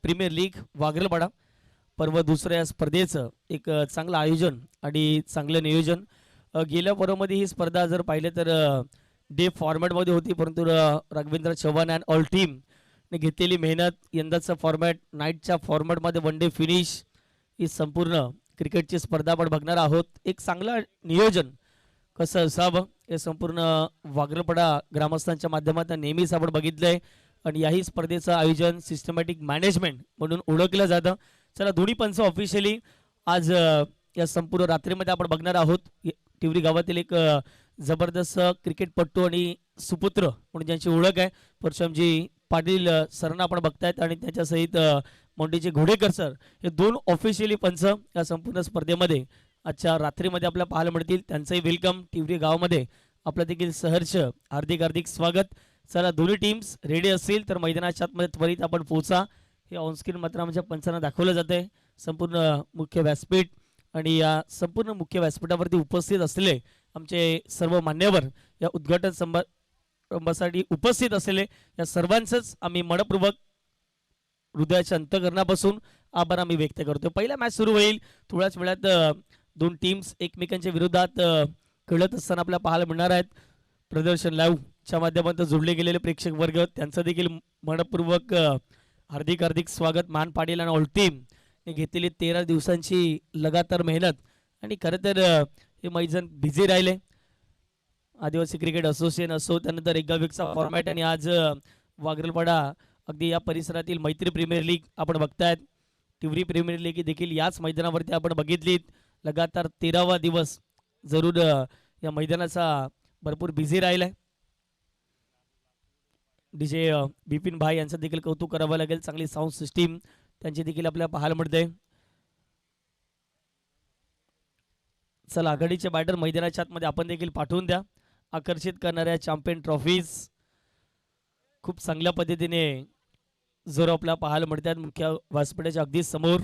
Premier league वागरपाडा पर्व दुसऱ्या स्पर्धेचं एक चांगलं आयोजन आणि चांगलं नियोजन. गेल्या पर्वामध्ये ही स्पर्धा जर पाहिलं तर डे फॉर्मॅटमध्ये होती, परंतु राघवेंद्र चव्हाण अँड ऑल टीमने घेतलेली मेहनत, यंदाचा फॉर्मॅट नाईटच्या फॉर्मॅटमध्ये वन डे फिनिश, ही संपूर्ण क्रिकेटची स्पर्धा आपण बघणार आहोत. एक चांगलं नियोजन कसं असावं हे संपूर्ण वागरपाडा ग्रामस्थांच्या माध्यमातून नेहमीच आपण बघितलंय आणि याही स्पर्धेचं आयोजन सिस्टमॅटिक मॅनेजमेंट म्हणून ओळखलं जातं. चला, दोन्ही पंच ऑफिशियली आज या संपूर्ण रात्रीमध्ये आपण बघणार आहोत. टिवरी गावातील एक जबरदस्त क्रिकेटपटू आणि सुपुत्र म्हणून ज्यांची ओळख आहे परशुरामजी पाटील सरांना आपण बघतायत आणि त्याच्यासहित मोंडीचे घोडेकर सर, हे दोन ऑफिशियली पंच या संपूर्ण स्पर्धेमध्ये आजच्या रात्रीमध्ये आपल्याला पाहायला मिळतील. त्यांचंही वेलकम टिवरी गावामध्ये आपलं देखील सहर्ष हार्दिक हार्दिक स्वागत. चला, दोन्ही टीम्स रेडी असतील तर मैदानाच्या आतमध्ये त्वरित आपण पोहोचा. हे ऑनस्क्रीन मात्र आमच्या पंचांना दाखवलं जाते संपूर्ण मुख्य व्यासपीठ आणि या संपूर्ण मुख्य व्यासपीठावरती उपस्थित असलेले आमचे सर्व मान्यवर या उद्घाटन समारंभासाठी उपस्थित असलेले या सर्वांचंच आम्ही मनपूर्वक हृदयाच्या अंतःकरणापासून आभार आम्ही व्यक्त करतो. पहिला मॅच सुरू होईल थोड्याच वेळात. दोन टीम्स एकमेकांच्या विरोधात खेळत असताना आपल्याला पाहायला मिळणार आहेत. प्रदर्शन लाईव्हच्या माध्यमातून जोडले गेलेले प्रेक्षक वर्ग त्यांचं देखील मनपूर्वक हार्दिक हार्दिक स्वागत. मान पाटील आणि ऑल टीम घेतलेली 13 दिवसांची लगातार मेहनत आणि खरं तर हे मैदान बिझी राहिले. आदिवासी क्रिकेट असोसिएशन असो, त्यानंतर एकावेकचा फॉर्मॅट आणि आज वागरपाडा अगदी या परिसरातील मैत्री प्रीमियर लीग आपण बघतायत. टिवरी प्रीमियर लीग देखील याच मैदानावरती आपण बघितलीत. लगातार 13वा दिवस जरूर या मैदानाचा भरपूर बिझी राहिलाय. डीजे बिपिन भाई यांचं देखील कौतुक करावं लागेल. चांगली साऊंड सिस्टीम त्यांची देखील आपल्याला पाहायला मिळते. चला, आघाडीचे बॅटर मैदानाच्या आतमध्ये आपण देखील पाठवून द्या. आकर्षित करणाऱ्या चॅम्पियन ट्रॉफीज खूप चांगल्या पद्धतीने जर आपल्याला पाहायला मिळतात मुख्य व्यासपीठाच्या अगदी समोर.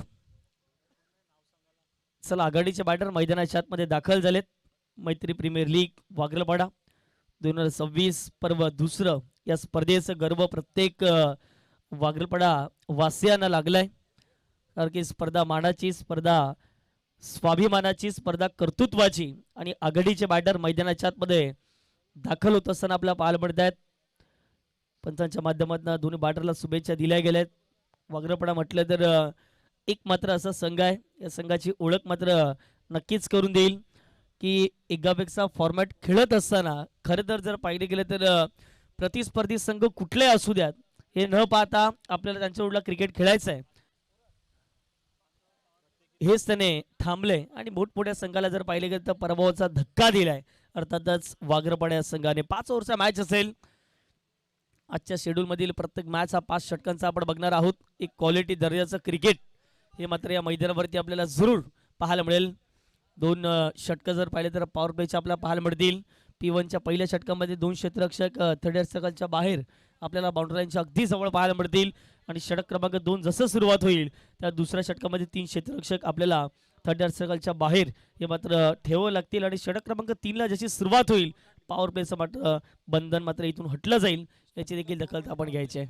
चला, आघाडीचे बॅटर मैदानाच्या आतमध्ये दाखल झालेत. मैत्री प्रीमियर लीग वागरपाडा 2026 पर्व दुसरं या स्पर्धेचं गर्व प्रत्येक वागरपाडा वासियांना लागलाय. कारण की स्पर्धा मानाची, स्पर्धा स्वाभिमानाची, स्पर्धा कर्तृत्वाची आणि आघाडीचे बॅटर मैदानाच्या आतमध्ये दाखल होत असताना आपल्याला पाहायला मिळत आहेत. पंचांच्या माध्यमातून दोन्ही बॅटरला शुभेच्छा दिल्या गेल्यात. वागरपाडा म्हटलं तर एक मात्र असा संघ आहे, या संघाची ओळख मात्र नक्कीच करून देईल की एकापेक्षा फॉर्मॅट खेळत असताना खरं तर जर पाहिले गेलं तर प्रतिस्पर्धी संघ कुठले असू द्यात हे न पाहता आपल्याला त्यांच्याकडला क्रिकेट खेळायचं आहे हेच त्याने थांबले आणि मोठमोठ्या संघाला जर पाहिले गेलं तर पराभवाचा धक्का दिलाय. अर्थातच वागरपाडा या संघाने 5 ओव्हरचा मॅच असेल. आजच्या शेड्यूलमधील प्रत्येक मॅच हा 5 षटकांचा आपण बघणार आहोत. एक क्वालिटी दर्जाचं क्रिकेट हे मात्र या मैदानावरती आपल्याला जरूर पाहायला मिळेल. 2 षटकं जर पाहिले तर पॉवर प्लेच्या आपल्याला पाहायला मिळतील. P1च्या पहिल्या षटकामध्ये 2 क्षेत्ररक्षक थर्ड सर्कलच्या बाहेर आपल्याला बाउंड्री लाईनच्या अगदी जवळ पाहायला मिळतील आणि षटक क्रमांक 2 जसं सुरुवात होईल त्या दुसऱ्या षटकामध्ये 3 क्षेत्ररक्षक आपल्याला थर्ड सर्कलच्या बाहेर हे मात्र ठेवावं लागतील आणि षटक क्रमांक 3ला जशी सुरुवात होईल पॉवर प्लेचं मात्र बंधन मात्र इथून हटलं जाईल. याची देखील दखल आपण घ्यायची आहे.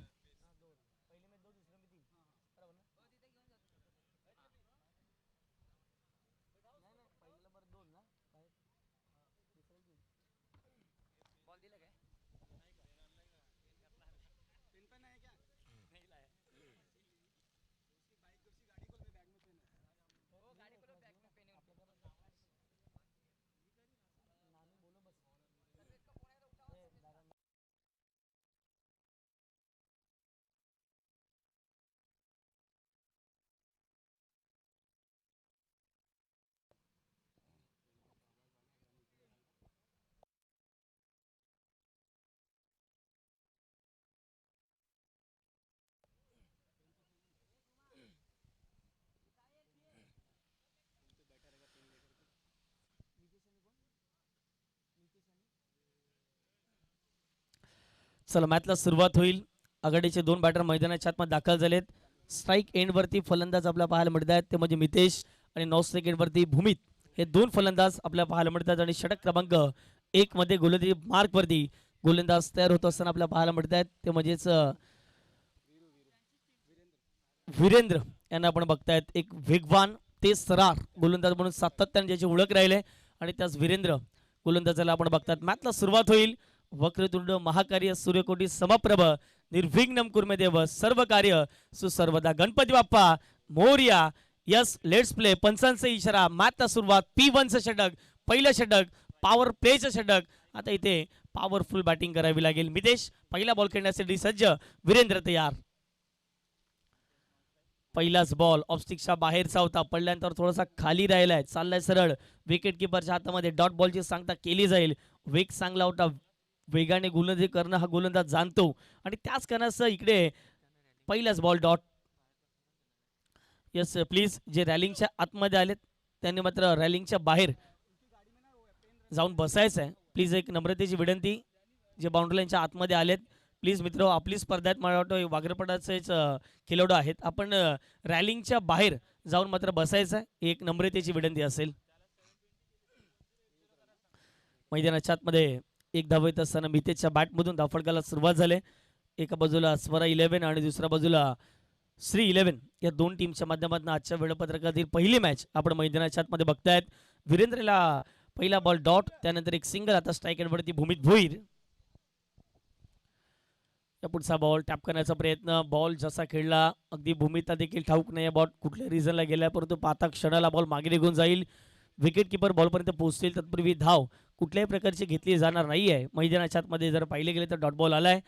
चला, मॅचला सुरुवात होईल. आघाडीचे 2 बॅटर मैदानाच्या आतमध्ये दाखल झालेत. स्ट्राईक एंडवरती फलंदाज आपल्याला पाहायला मिळत आहेत, ते म्हणजे मितेश आणि नॉन स्ट्राईक एंडवरती भूमित. हे 2 फलंदाज आपल्याला पाहायला मिळतात आणि षटक क्रमांक 1 मध्ये गोलंदाजी मार्कवरती गोलंदाज तयार होत असताना आपल्याला पाहायला मिळत आहेत, ते म्हणजेच वीरेंद्र यांना आपण बघतायत. एक वेगवान ते सरार गोलंदाज म्हणून सातत्याने ज्याची ओळख राहिले आणि त्याच वीरेंद्र गोलंदाजाला आपण बघतात. मॅचला सुरुवात होईल. वक्रतुंड महाकार्य सूर्यकोटी समप्रभ निर्विघ्नम कुर्मे देव सर्व कार्य सुसर्वदा Ganpati Bappa Morya. Yes let's play. पंचांचा इशारा. मॅचला सुरुवात. P1चं षटक, पहिलं षटक, पॉवर प्लेचं षटक. आता इथे पॉवरफुल बॅटिंग करावी लागेल. मितेश पहिला बॉल खेळण्यासाठी सज्ज. वीरेंद्र तयार. पहिलाच बॉल ऑफस्टिकच्या बाहेरचा होता. पडल्यानंतर थोडासा खाली राहिलाय. चाललाय सरळ. विकेट किपरच्या हातामध्ये डॉट बॉलची सांगता केली जाईल. वेग चांगला होता. वेगाने गोलंदाजी करणं हा गोलंदाज जाणतो आणि त्याच कारणाचं इकडे पहिलाच बॉल डॉट. Yes please. जे रॅलिंगच्या आतमध्ये आलेत त्यांनी मात्र रॅलिंगच्या बाहेर जाऊन बसायचं आहे. प्लीज एक नम्रतेची विनंती. जे बाउंड्री लाईनच्या आतमध्ये आलेत प्लीज मित्र, आपली स्पर्धा आहेत. मला वाटतं वागरपटाचेच खेळाडू आहेत. आपण रॅलिंगच्या बाहेर जाऊन मात्र बसायचं आहे. एक नम्रतेची विनंती असेल. मैदानाच्या आतमध्ये एक धाव येत असताना मितेशच्या बॅटमधून धावफटकाला सुरुवात झाली. एका बाजूला स्वरा 11 आणि दुसऱ्या बाजूला श्री 11 या दोन टीमच्या माध्यमातून आजच्या वेळापत्रकातील पहिली मॅच आपण मैदानाच्या आतमध्ये बघतायत. वीरेंद्रला पहिला बॉल डॉट, त्यानंतर एक सिंगल. आता स्ट्राईक एंडवरती भूमित भोईर. पुढचा बॉल टॅप करण्याचा प्रयत्न. बॉल जसा खेळला अगदी भूमिता देखील ठाऊक नाही बॉल कुठल्या रिझनला गेला, परंतु पाहता क्षणाला बॉल मागे निघून जाईल. विकेट किपर बॉलपर्यंत पोहोचतील तत्पूर्वी धाव कुठल्याही प्रकारची घेतली जाणार नाही आहे. मैदानाच्या आतमध्ये जर पाहिले गेले तर डॉट बॉल आलाय.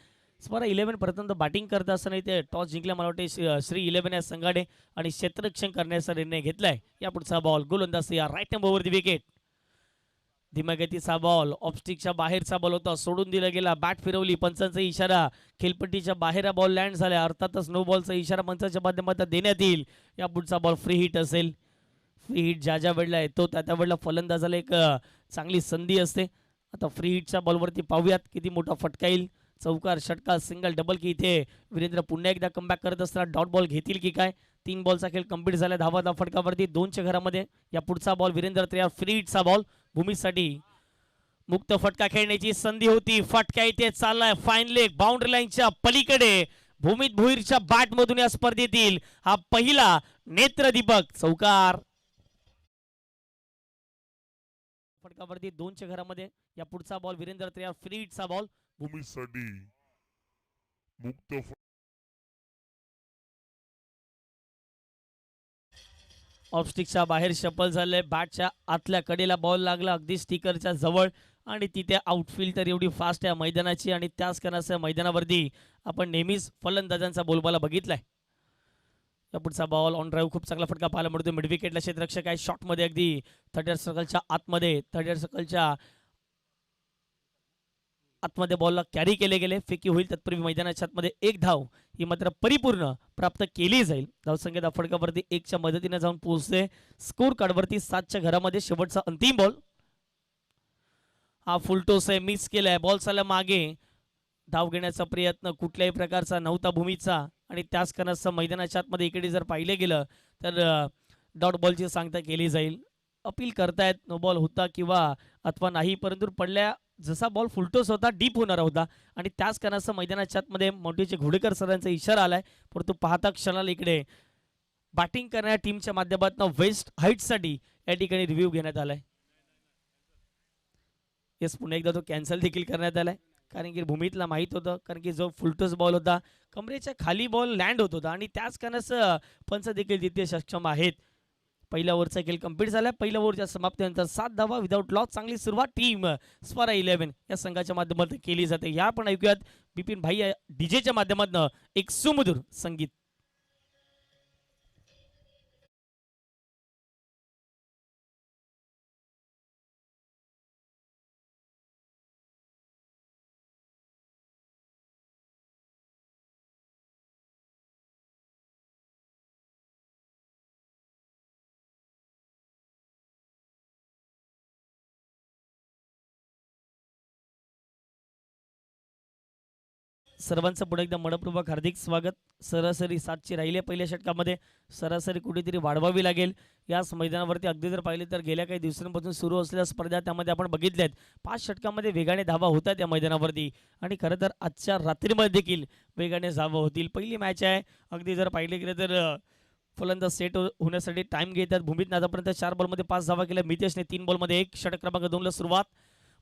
स्वरा 11 प्रथम बॅटिंग करत असताना इथे टॉस जिंकला मला वाटते श्री 11 या संघाने आणि क्षेत्ररक्षण करण्याचा निर्णय घेतलाय. या पुढचा बॉल गोलंदाज या राईट नंबरवरती विकेट. धीम्यागतीचा बॉल ऑफस्टिकच्या बाहेरचा बॉल होता, सोडून दिला गेला. बॅट फिरवली. पंचांचा इशारा. खेळपट्टीच्या बाहेर बॉल लँड झाला. अर्थातच नो बॉलचा इशारा पंचांच्या माध्यमातून देण्यात येईल. या पुढचा बॉल फ्री हिट असेल. फ्री हिट ज्या वेळेला येतो त्या वेळेला फलंदाजाला एक चांगली संधी असते. आता फ्री हिटच्या बॉलवरती पाहूयात किती मोठा फटका येईल. चौकार, षटकार, सिंगल, डबल की इथे वीरेंद्र पुन्हा एकदा कमबॅक करत असताना डॉट बॉल घेतील की काय. 3 बॉलचा खेळ कंप्लीट झाला. धावा फटकावरती 2च्या घरामध्ये. या पुढचा बॉल वीरेंद्र तयार. फ्री हिटचा बॉल भूमीसाठी. मुक्त फटका खेळण्याची संधी होती. फटका इथे चाललाय फाईन लेग बाउंड्री लाईनच्या पलीकडे. भूमित भोईरच्या बॅट मधून या स्पर्धेतील हा पहिला नेत्रदीपक चौकार. फटकावरती 2च्या घरामध्ये. या पुढचा बॉल वीरेंद्र तयार. फ्री हिटचा बॉल भूमीसाठी मुक्त ऑफस्टिकच्या बाहेर शफल झाले. बॅटच्या आतल्या कडेला बॉल लागला अगदी स्टिकरच्या जवळ आणि तिथे आउटफील्ड तर एवढी फास्ट आहे मैदानाची आणि त्याच कारणाच्या मैदानावरती आपण नेहमीच फलंदाजांचा बोलबाला बघितलाय. या पुढचा बॉल ऑन ड्राईव्ह खूप चांगला फटका पाहायला मिळतो. मिड विकेटला क्षेत्ररक्षक आहे. शॉटमध्ये अगदी थर्ड सर्कलच्या आतमध्ये, थर्ड सर्कलच्या आतमध्ये बॉलला कॅरी केले गेले. फेकी होईल तत्पूर्वी मैदानाच्या आतमध्ये एक धाव ही मात्र परिपूर्ण प्राप्त केली जाईल. धावसंख्या फटकावरती 1च्या मदतीने जाऊन पोहोचते. स्कोर कार्डवरती 7च्या घरामध्ये शेवटचा अंतिम बॉल. हा फुलटोस आहे. मिस केलाय. बॉल चालला मागे. धाव घेण्याचा प्रयत्न कुठल्याही प्रकारचा नव्हता भूमीचा आणि त्याच कारणाचं मैदानाच्या आतमध्ये इकडे जर पाहिले गेलं तर डॉट बॉलची सांगता केली जाईल. अपील करतायत नो बॉल होता किंवा अथवा नाही, परंतु पडल्या जसा बॉल फुलटोस होता डीप होणार होता आणि त्याच कारणाचं मैदानाच्या आतमध्ये मोंटेचे घोडेकर सरांचा इशारा आलाय. परंतु पाहता क्षणाला इकडे बॅटिंग करणाऱ्या टीमच्या माध्यमातून वेस्ट हाईट्ससाठी या ठिकाणी रिव्ह्यू घेण्यात आलाय. येस पुन्हा एकदा तो कॅन्सल देखील करण्यात आलाय कारण की भूमीतला माहीत होतं, कारण की जो फुलटोस बॉल होता कमरेच्या खाली बॉल लँड होत होता आणि त्याच कारणाचं पंच देखील तिथे सक्षम आहेत. पहिल्या ओव्हरचा खेळ कंप्लीट झाला. पहिल्या ओव्हरच्या समाप्तीनंतर 7 धावा विदाउट लॉस. चांगली सुरुवात टीम स्वरा 11 या संघाच्या माध्यमातून केली जाते. या पण ऐकूयात बिपिन भाई डीजेच्या माध्यमातून एक सुमधुर संगीत. सर्वांचं पुढे एकदा मनपूर्वक हार्दिक स्वागत. सरासरी 7ची राहिले पहिल्या षटकामध्ये, सरासरी कुठेतरी वाढवावी लागेल. याच मैदानावरती अगदी जर पाहिले तर गेल्या काही दिवसांपासून सुरू असलेल्या स्पर्धा त्यामध्ये आपण बघितल्यात 5 षटकामध्ये वेगाने धावा होतात या मैदानावरती आणि खरं तर आजच्या रात्रीमध्ये देखील वेगाने धावा होतील. पहिली मॅच आहे. अगदी जर पाहिले गेलं तर फलंदाज सेट होण्यासाठी टाइम घेतात. भूमित आतापर्यंत 4 बॉलमध्ये 5 धावा केल्या. मितेशने 3 बॉलमध्ये 1. षटक क्रमांक 2 ला सुरुवात.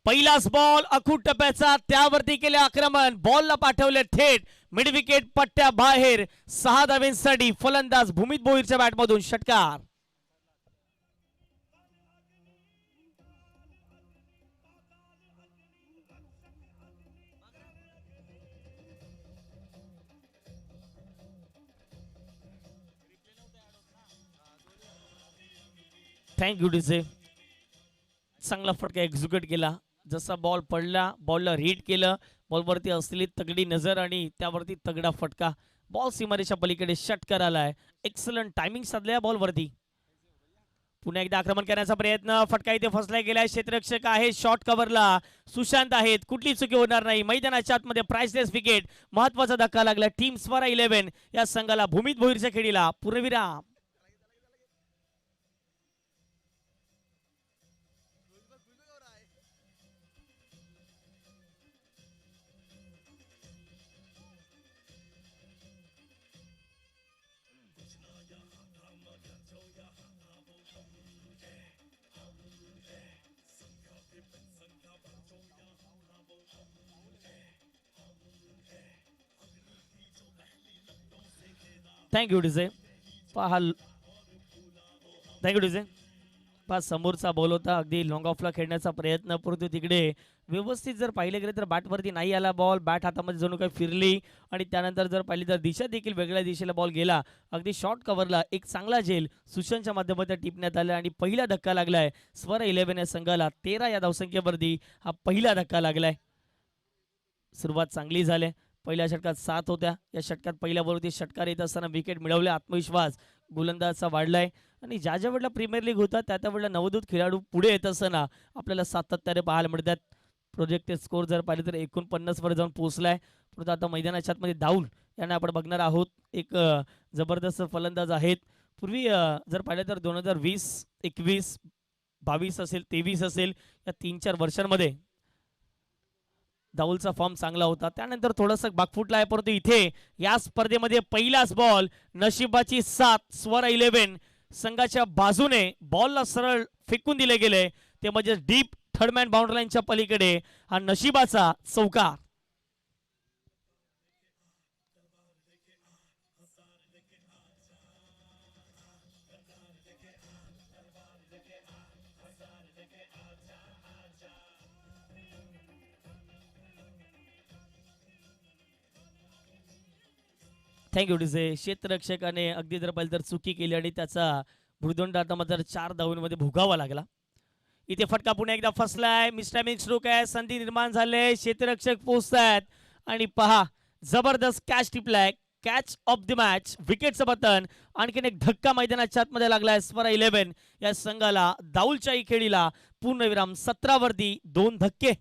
पहिलाच बॉल अखूट टप्प्याचा, त्यावरती केले आक्रमण. बॉलला पाठवले थेट मिड विकेट पट्ट्या बाहेर. 6 धावांसाठी फलंदाज भूमित भोईरच्या बॅटमधून षटकार. Thank you DJ. चांगला फटका एक्झिक्यूट केला. जसा बॉल पडला, बॉलला रीड केलं. बॉलवरती असलेली तगडी नजर आणि त्यावरती तगडा फटका. बॉल सीमारेच्या पलीकडे षटकार आलाय. एक्सलंट टायमिंग साधल्या बॉलवरती. पुन्हा एकदा आक्रमण करण्याचा प्रयत्न. फटका इथे फसला गेलाय. क्षेत्ररक्षक आहे शॉर्ट कव्हरला. सुशांत आहेत. कुठली चुकी होणार नाही. मैदानाच्या आतमध्ये प्राइसलेस विकेट. महत्वाचा धक्का लागला. टीम स्वरा 11 या संघाला भूमित भोईरच्या खेळीला पूर्णविराम. Thank you DJ. पहा थँक्यू डीजे. पहा समोरचा बॉल होता. अगदी लॉंग ऑफला खेळण्याचा प्रयत्न, परंतु तिकडे व्यवस्थित जर पाहिले गेले तर बॅटवरती नाही आला बॉल. बॅट हातामध्ये जणू काही फिरली आणि त्यानंतर जर पाहिली तर दिशा देखील वेगळ्या दिशेला बॉल गेला. अगदी शॉर्ट कव्हरला एक चांगला झेल सुशांतच्या माध्यमातून टिपण्यात आला आणि पहिला धक्का लागलाय स्वरा 11 या संघाला. 13 या धावसंख्येवरती हा पहिला धक्का लागलाय. सुरुवात चांगली झाली. पहिल्या षटकात 7 होत्या. या षटकात पहिल्या बॉलवरती षटकार येत असताना विकेट मिळवले. आत्मविश्वास गोलंदाजाचा वाढलाय आणि ज्या ज्या वेळेला प्रीमियर लीग होतात त्या त्या वेळेला नवोदित खेळाडू पुढे येत असताना आपल्याला सातत्याने पाहायला मिळतात. प्रोजेक्टेड स्कोर जर पाहिले तर 49 वर जाऊन पोहोचलाय. परंतु आता मैदानाच्या आतमध्ये दाऊल यांना आपण बघणार आहोत. एक जबरदस्त फलंदाज आहेत. पूर्वी जर पाहिलं तर 2020, 21, 22 असेल, 23 असेल, या 3-4 वर्षांमध्ये दाऊलचा फॉर्म चांगला होता. त्यानंतर थोडंसं बागफुटला आहे. परंतु इथे या स्पर्धेमध्ये पहिलाच बॉल नशिबाची साथ स्वरा 11 संघाच्या बाजूने बॉलला सरळ फेकून दिले गेले. ते म्हणजे डीप थर्डमॅन बाउंड्री लाईनच्या पलीकडे हा नशिबाचा चौकार. Thank you DJ. क्षेत्ररक्षकाने अगदी जर पाहिलं तर चुकी केली आणि त्याचा भुर्दंड आता मात्र 4 धावांमध्ये भोगावा लागला. इथे फटका पुन्हा एकदा फसलाय. मिस्टॅमिक स्ट्रोक आहे. संधी निर्माण झाले. क्षेत्ररक्षक पोहोचतायत आणि पहा जबरदस्त कॅच टिपलाय. Catch of the match. विकेटचं बटन. आणखीन एक धक्का मैदानाच्या आतमध्ये लागलाय स्वरा 11 या संघाला. दाऊलच्याही खेळीला पूर्णविराम. 17 वरती 2 धक्के.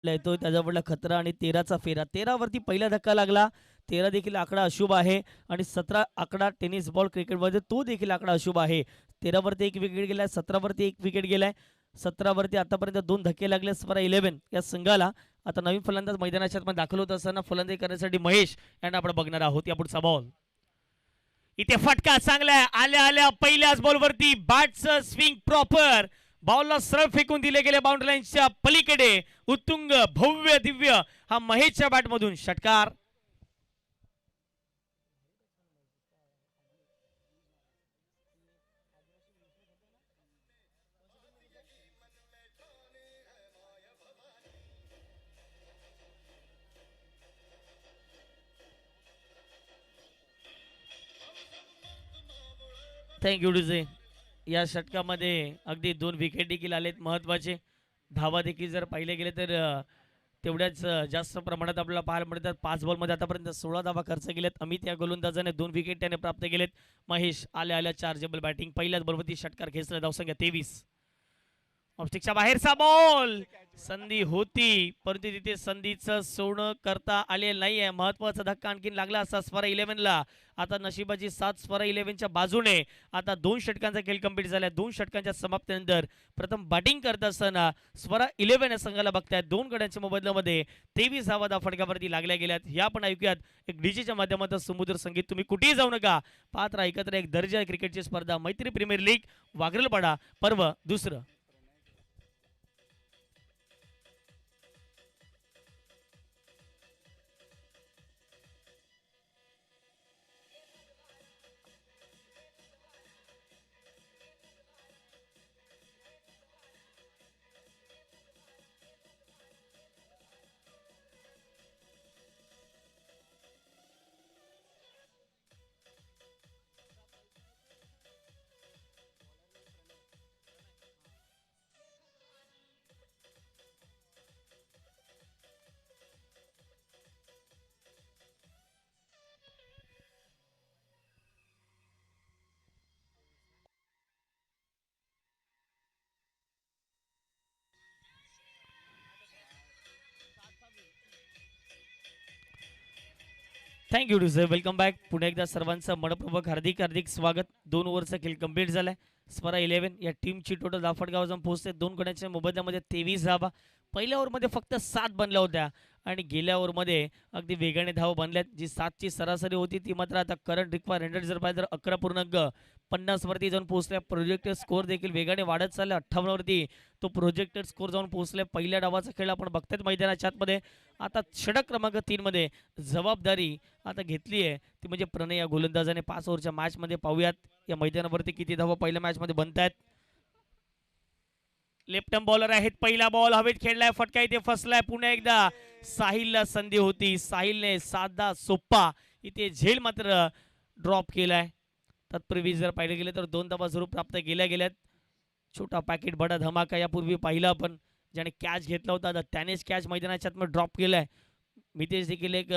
येतोय त्याच्यावरला खतरा आणि 13चा फेरा. 13 वरती पहिला धक्का लागला. 13 देखील आकडा अशुभ आहे आणि 17 आकडा टेनिस बॉल क्रिकेटमध्ये तो देखील आकडा अशुभ आहे. 13 वरती 1 विकेट गेलाय. 17 वरती 1 विकेट गेलाय. 17 वरती आतापर्यंत 2 धक्के लागले स्वरा 11 या संघाला. आता नवीन फलंदाज मैदानाच्या आतमध्ये दाखल होत असताना फलंदाजी करण्यासाठी महेश यांना आपण बघणार आहोत. या पुढचा बॉल. इथे फटका चांगला आहे. आल्या आल्या पहिल्याच बॉलवरती बॅटचं स्विंग प्रॉपर. बॉलला सरळ फेकून दिले गेले बाउंड्री लाईनच्या पलीकडे. उत्तुंग भव्य दिव्य हा महेशच्या बॅटमधून षटकार. Thank you DJ. या षटकामध्ये अगदी 2 विकेट देखील आलेत महत्त्वाचे. धावा देखील जर पाहिले गेले तर तेवढ्याच जास्त प्रमाणात आपल्याला पाहायला मिळतात. 5 बॉलमध्ये आतापर्यंत 16 धावा खर्च केल्यात. अमित या गोलंदाजाने 2 विकेट त्याने प्राप्त केलेत. महेश आल्या चार्जेबल बॅटिंग. पहिल्याच बॉलवरती षटकार खेचला. धावसंख्या 23. ऑब्स्टिकच्या बाहेरचा बॉल. संधी होती परंतु तिथे संधीचं सोनं करता आलेलं नाहीये. महत्वाचा धक्का आणखीन लागला असा स्परा 11ला. आता नशिबाची साथ स्परा 11च्या बाजूने. आता 2 षटकांचा खेळ कंप्लीट झाला. 2 षटकांच्या समाप्तीनंतर प्रथम बॅटिंग करत असताना स्परा 11 या संघाला बघतायत 2 गड्यांच्या मोबदल्यामध्ये 23 धावा फटकावरती लागल्या गेल्यात. या पण ऐकूयात एक डीजेच्या माध्यमातून समुद्र संगीत. तुम्ही कुठेही जाऊ नका, पाहत राहा एकत्र एक दर्जा क्रिकेटची स्पर्धा मैत्री प्रीमियर लीग वागरलपाडा पर्व दुसरं. Thank you to sir. Welcome back. पुन्हा एकदा सर्वांचं मनपूर्वक हार्दिक हार्दिक स्वागत. 2 ओव्हरचा खेळ कंप्लीट झालाय. स्परा 11 या टीमची टोटल धाव फटकावर जाऊन पोहोचते 2 गड्यांच्या मोबदल्यामध्ये 23 धावा. पहिल्या ओव्हरमध्ये फक्त 7 बनल्या होत्या आणि गेल्या ओव्हरमध्ये अगदी वेगाने धाव बनल्यात. जी 7ची सरासरी होती ती मात्र आता करंट रिक्वायर 100 जर पाहिजे तर 11.50 वरती जाऊन पोहोचल्या. प्रोजेक्टेड स्कोर देखील वेगाने वाढत चालला. 58 वरती तो प्रोजेक्टेड स्कोर जाऊन पोहोचले. पहिल्या डावाचा खेळ आपण बघतायत मैदानाच्या आतमध्ये. आता षटक क्रमांक 3 मध्ये जबाबदारी आता घेतली आहे ती म्हणजे प्रणय या गोलंदाजाने. 5 ओव्हरच्या मॅचमध्ये पाहूयात या मैदानावरती किती धावा पहिल्या मॅचमध्ये बनतायत. लेफ्ट हँड बॉलर आहेत. पहिला बॉल हवेत खेळलाय, फटका इथे फसलाय. पुन्हा एकदा साहिलला संधी होती. साहिलने साधा सोप्पा इथे झेल मात्र ड्रॉप केलाय. तत्पूर्वी जर पाहिले गेले तर 2 धावा जरूर प्राप्त केल्या गेल्यात. छोटा पॅकेट बडा धमाका यापूर्वी पाहिला आपण, ज्याने कॅच घेतला होता त्यानेच कॅच मैदानाच्या आतमध्ये ड्रॉप केलाय. मितेश देखील एक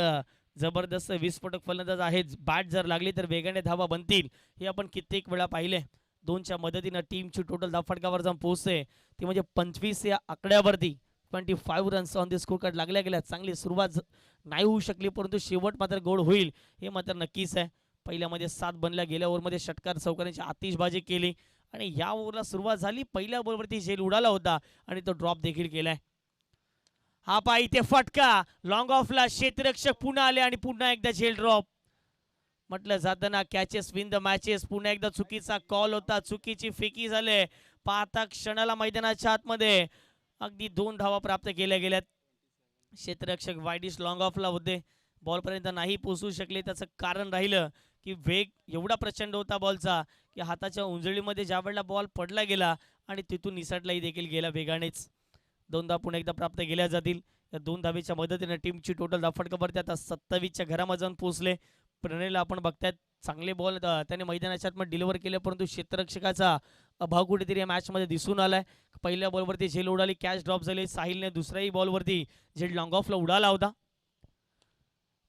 जबरदस्त विस्फोटक फलंदाज आहे. बॅट जर लागली तर वेगाने धावा बनतील हे आपण कित्येक वेळा पाहिले. 2च्या मदतीनं टीमची टोटल धाव फटकावर जाऊन पोहोचते ती म्हणजे 25 या आकड्यावरती. 25 runs on the score card लागल्या गेल्या. चांगली सुरुवात नाही होऊ शकली परंतु शेवट मात्र गोड होईल हे मात्र नक्कीच आहे. पहिल्यामध्ये 7 बनल्या. गेल्या ओव्हरमध्ये षटकार चौकारांची आतिषबाजी केली आणि या ओव्हरला सुरुवात झाली. पहिल्या बॉलवरती झेल उडाला होता आणि तो ड्रॉप देखील केलाय. हा पा इथे फटका लॉंग ऑफला. क्षेत्ररक्षक पुन्हा आले आणि पुन्हा एकदा झेल ड्रॉप. म्हटलं जातं ना कॅचेस विन द मॅचेस. पुन्हा एकदा चुकीचा कॉल होता, चुकीची फेकी झाले. पाहता क्षणाला मैदानाच्या आतमध्ये अगदी 2 धावा प्राप्त केल्या गेल्यात. क्षेत्ररक्षक वाईडिश लॉंग ऑफला होते, बॉलपर्यंत नाही पोहोचू शकले. त्याचं कारण राहिलं की वेग एवढा प्रचंड होता बॉलचा की हाताच्या उंजळीमध्ये ज्या वेळेला बॉल पडला गेला आणि तिथून निसटलाही देखील गेला वेगानेच. 2 धावा पुन्हा एकदा प्राप्त केल्या जातील. या 2 धावेच्या मदतीने टीमची टोटल धाव फटकावरती आता 27च्या घरामध्ये जाऊन पोहोचले. प्रणयला आपण बघतायत चांगले बॉल त्याने मैदानाच्या आतमध्ये डिलिव्हर केले परंतु क्षेत्ररक्षकाचा अभाव कुठेतरी या मॅचमध्ये दिसून आलाय. पहिल्या बॉलवरती झेल उडाली, कॅच ड्रॉप झाली. साहिलने दुसऱ्याही बॉलवरती झेल लॉंग ऑफला उडाला होता.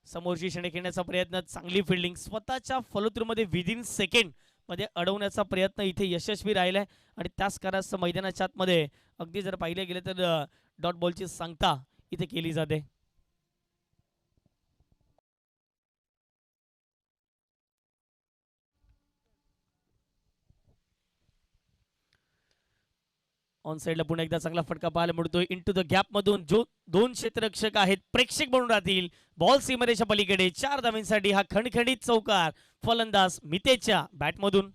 समोरची षणे खेळण्याचा प्रयत्न, चांगली फिल्डिंग, स्वतःच्या फलोत्रूमध्ये विदिन सेकंड मध्ये अडवण्याचा प्रयत्न इथे यशस्वी राहिलाय आणि त्याच कारणास्तव मैदानाच्या आतमध्ये अगदी जर पाहिले गेले तर डॉट बॉलची सांगता इथे केली जाते. ऑन साइडला पुन्हा एकदा चांगला फटका पाहायला मिळतोय. इंटू द गॅप मधून जो 2 क्षेत्ररक्षक आहेत प्रेक्षक बनून राहतील. बॉल सीमारेच्या पलीकडे 4 धावांसाठी हा खणखणीत चौकार फलंदाज मितेशच्या बॅटमधून.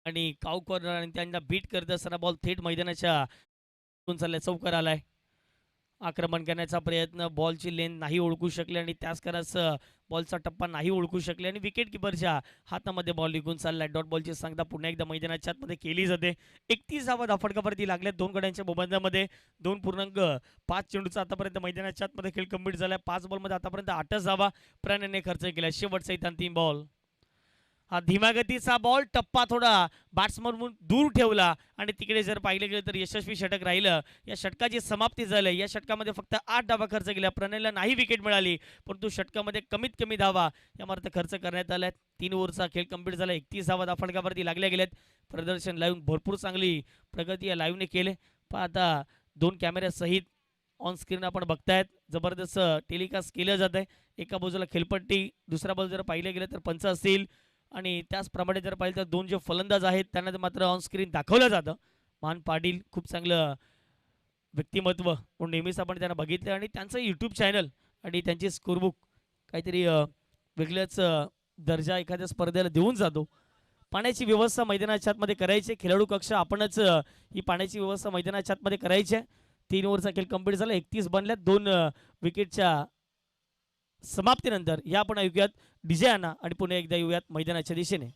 आणि काउ कॉर्नर आणि त्यांना बीट करत असताना बॉल थेट मैदानाच्या चाललाय. चौकार आलाय. आक्रमण करण्याचा प्रयत्न, बॉलची लेन नाही ओळखू शकले आणि त्याच कराच बॉलचा टप्पा नाही ओळखू शकले आणि विकेट किपरच्या हातामध्ये बॉल निघून चाललाय. डॉट बॉलची सांगता पुन्हा एकदा मैदानाच्या आतमध्ये केली जाते. 31 धावा धाफडकावरती लागल्या दोन गड्यांच्या मोबदल्यामध्ये. 2.5 चेंडूचा आतापर्यंत मैदानाच्या आतमध्ये खेळ कंप्लीट झालाय. 5 बॉलमध्ये आतापर्यंत 8च धावा प्रणयने खर्च केला. शेवटचा इथं अंतिम बॉल. हा धीम्या गतीचा बॉल, टप्पा थोडा बॅट्समन दूर ठेवला आणि तिकडे जर पाहिलं गेलं तर यशस्वी षटक राहिलं. या षटकाची समाप्ती झाली. या षटकामध्ये फक्त 8 धावा खर्च केल्या. प्रणयला नाही विकेट मिळाली, परंतु षटकामध्ये कमीत कमी धावा या मार्फत खर्च करण्यात आल्या. 3 ओव्हरचा खेळ कंप्लीट झाला. 31 धावा फडकावरती लागल्या गेल्यात. प्रदर्शन लाईव्ह भरपूर चांगली प्रगती या लाईव्हने केले. पण आता 2 कॅमेऱ्यासहित ऑन स्क्रीन आपण बघतायत. जबरदस्त टेलिकास्ट केलं जात आहे. एका बाजूला खेळपट्टी, दुसऱ्या बाजूला जर पाहिलं गेलं तर पंच असतील आणि त्याचप्रमाणे जर पाहिलं तर 2 जे फलंदाज आहेत त्यांना मात्र ऑन स्क्रीन दाखवलं जातं. मान पाटील खूप चांगलं व्यक्तिमत्व म्हणून नेहमीच आपण त्यांना बघितलं आणि त्यांचं यूट्यूब चॅनल आणि त्यांची स्कोरबुक काहीतरी वेगळंच दर्जा एखाद्या स्पर्धेला देऊन जातो. पाण्याची व्यवस्था मैदानाच्या आतमध्ये करायची. खेळाडू कक्ष आपणच ही पाण्याची व्यवस्था मैदानाच्या आतमध्ये करायची आहे. 3 ओव्हरचा खेळ कंप्लीट झाला. 31 बनल्यात. 2 विकेटच्या समाप्तीनंतर या आपण ऐकूयात डीजे आणा आणि पुन्हा एकदा येऊयात मैदानाच्या दिशेने.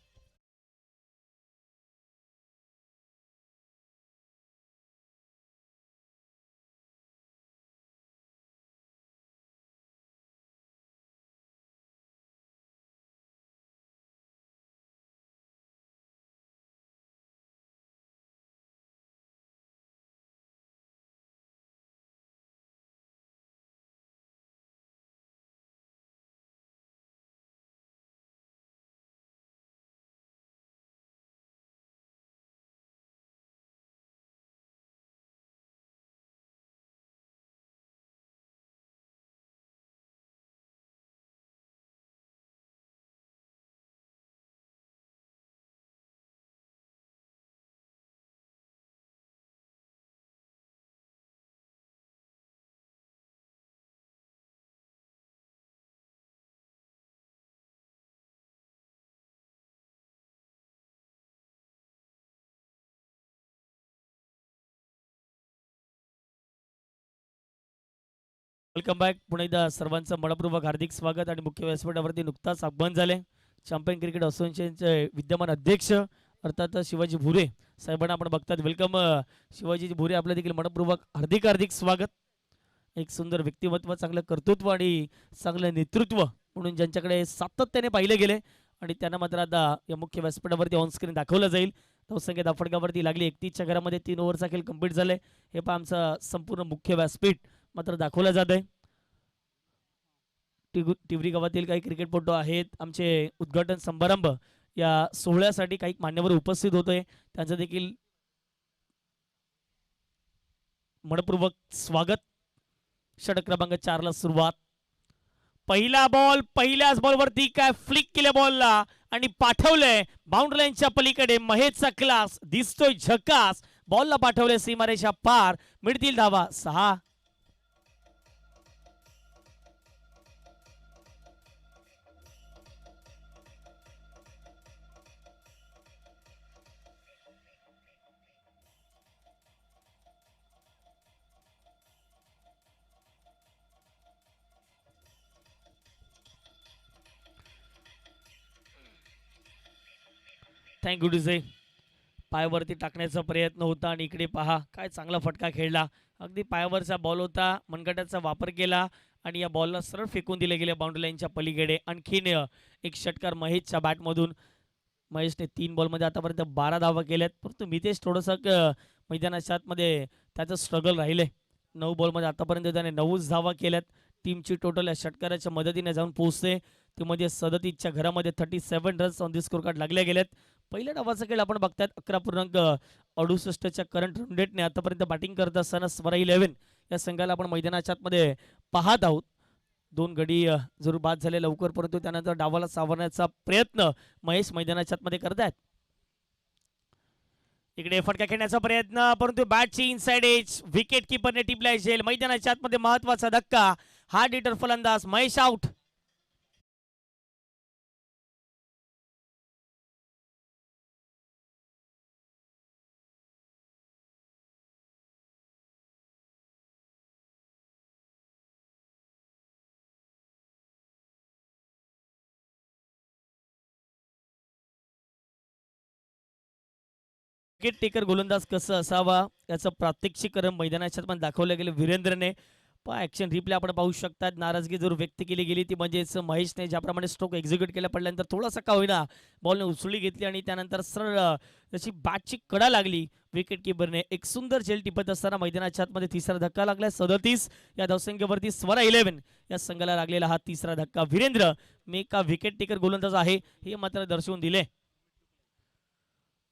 Welcome back. पुन्हा एकदा सर्वांचं मनपूर्वक हार्दिक स्वागत आणि मुख्य व्यासपीठावरती नुकताच आगमन झाले चॅम्पियन क्रिकेट असोसिएशनचे विद्यमान अध्यक्ष अर्थात शिवाजी भुरे साहेबांना आपण बघतात. वेलकम शिवाजी भुरे, आपलं देखील मनपूर्वक हार्दिक हार्दिक स्वागत. एक सुंदर व्यक्तिमत्व, चांगलं कर्तृत्व आणि चांगलं नेतृत्व म्हणून ज्यांच्याकडे सातत्याने पाहिले गेले आणि त्यांना मात्र आता या मुख्य व्यासपीठावरती ऑन स्क्रीन दाखवलं जाईल. धावसंख्या दाफडकावरती लागली. 31च्या घरामध्ये 3 ओव्हरचा खेळ कंप्लीट झाले. हे पण आमचं संपूर्ण मुख्य व्यासपीठ मात्र दाखवलं जात आहे. टिवरी गावातील काही क्रिकेटपटू आहेत. आमचे उद्घाटन समारंभ या सोहळ्यासाठी काही मान्यवर उपस्थित होते. त्यांचं देखील मनपूर्वक स्वागत. षटक क्रमांक 4 ला सुरुवात. पहिला बॉल, पहिल्याच बॉलवरती काय फ्लिक केल्या बॉलला आणि पाठवलंय बाउंड्री लाईनच्या पलीकडे. महेशचा क्लास दिसतोय झकास. बॉलला पाठवलंय सीमारेषा पार. मिळतील धावा 6. Thank you DJ. पायावरती टाकण्याचा प्रयत्न होता आणि इकडे पहा काय चांगला फटका खेळला. अगदी पायावरचा बॉल होता. मनगटाचा वापर केला आणि या बॉलला सरळ फेकून दिले गेले बाउंड्री लाईनच्या पलीकडे. आणखीन एक षटकार महेशच्या बॅटमधून. महेशने 3 बॉलमध्ये आतापर्यंत 12 धावा केल्यात. परंतु मितेश थोडंसं मैदानाच्या आतमध्ये त्याचं स्ट्रगल राहिले. 9 बॉलमध्ये आतापर्यंत त्याने 9च धावा केल्यात. टीमची टोटल या षटकाराच्या मदतीने जाऊन पोहोचते. त्यामध्ये 37च्या घरामध्ये 37 runs on the score card लागल्या गेल्यात. पहिल्या डावाचा खेळ आपण बघतायत. 11.68च्या करंट रन रेटने आतापर्यंत बॅटिंग करत असताना स्वरा 11 या संघाला आपण मैदानाच्या आतमध्ये पाहत आहोत. 2 गडी जरूर बाद झाले लवकर, परंतु त्यानंतर डावाला सावरण्याचा प्रयत्न महेश मैदानाच्या आतमध्ये करतायत. इकडे फटका खेळण्याचा प्रयत्न, परंतु बॅटची इनसाइड एज. विकेट किपरने टिपलाय झेल. मैदानाच्या आतमध्ये महत्वाचा धक्का. हार्ड हिटर फलंदाज महेश आउट. विकेट टेकर गोलंदाज कसं असावा याचं प्रात्यक्षिकरण मैदानाच्या पण दाखवलं गेलं वीरेंद्रने. ऍक्शन रिप्ले आपण पाहू शकतात. नाराजगी जर व्यक्त केली गेली ती म्हणजेच महेशने ज्याप्रमाणे स्ट्रोक एक्झिक्यूट केला पडल्यानंतर थोडासा का होईना बॉलने उचलली घेतली आणि त्यानंतर सरळ जशी बॅटची कडा लागली विकेट किपरने. एक सुंदर झेल टिपत असताना मैदानाच्या आतमध्ये तिसरा धक्का लागला. 37 या धावसंख्येवरती स्वरा 11 या संघाला लागलेला हा तिसरा धक्का. वीरेंद्र मे का विकेट टेकर गोलंदाज आहे हे मात्र दर्शवून दिले.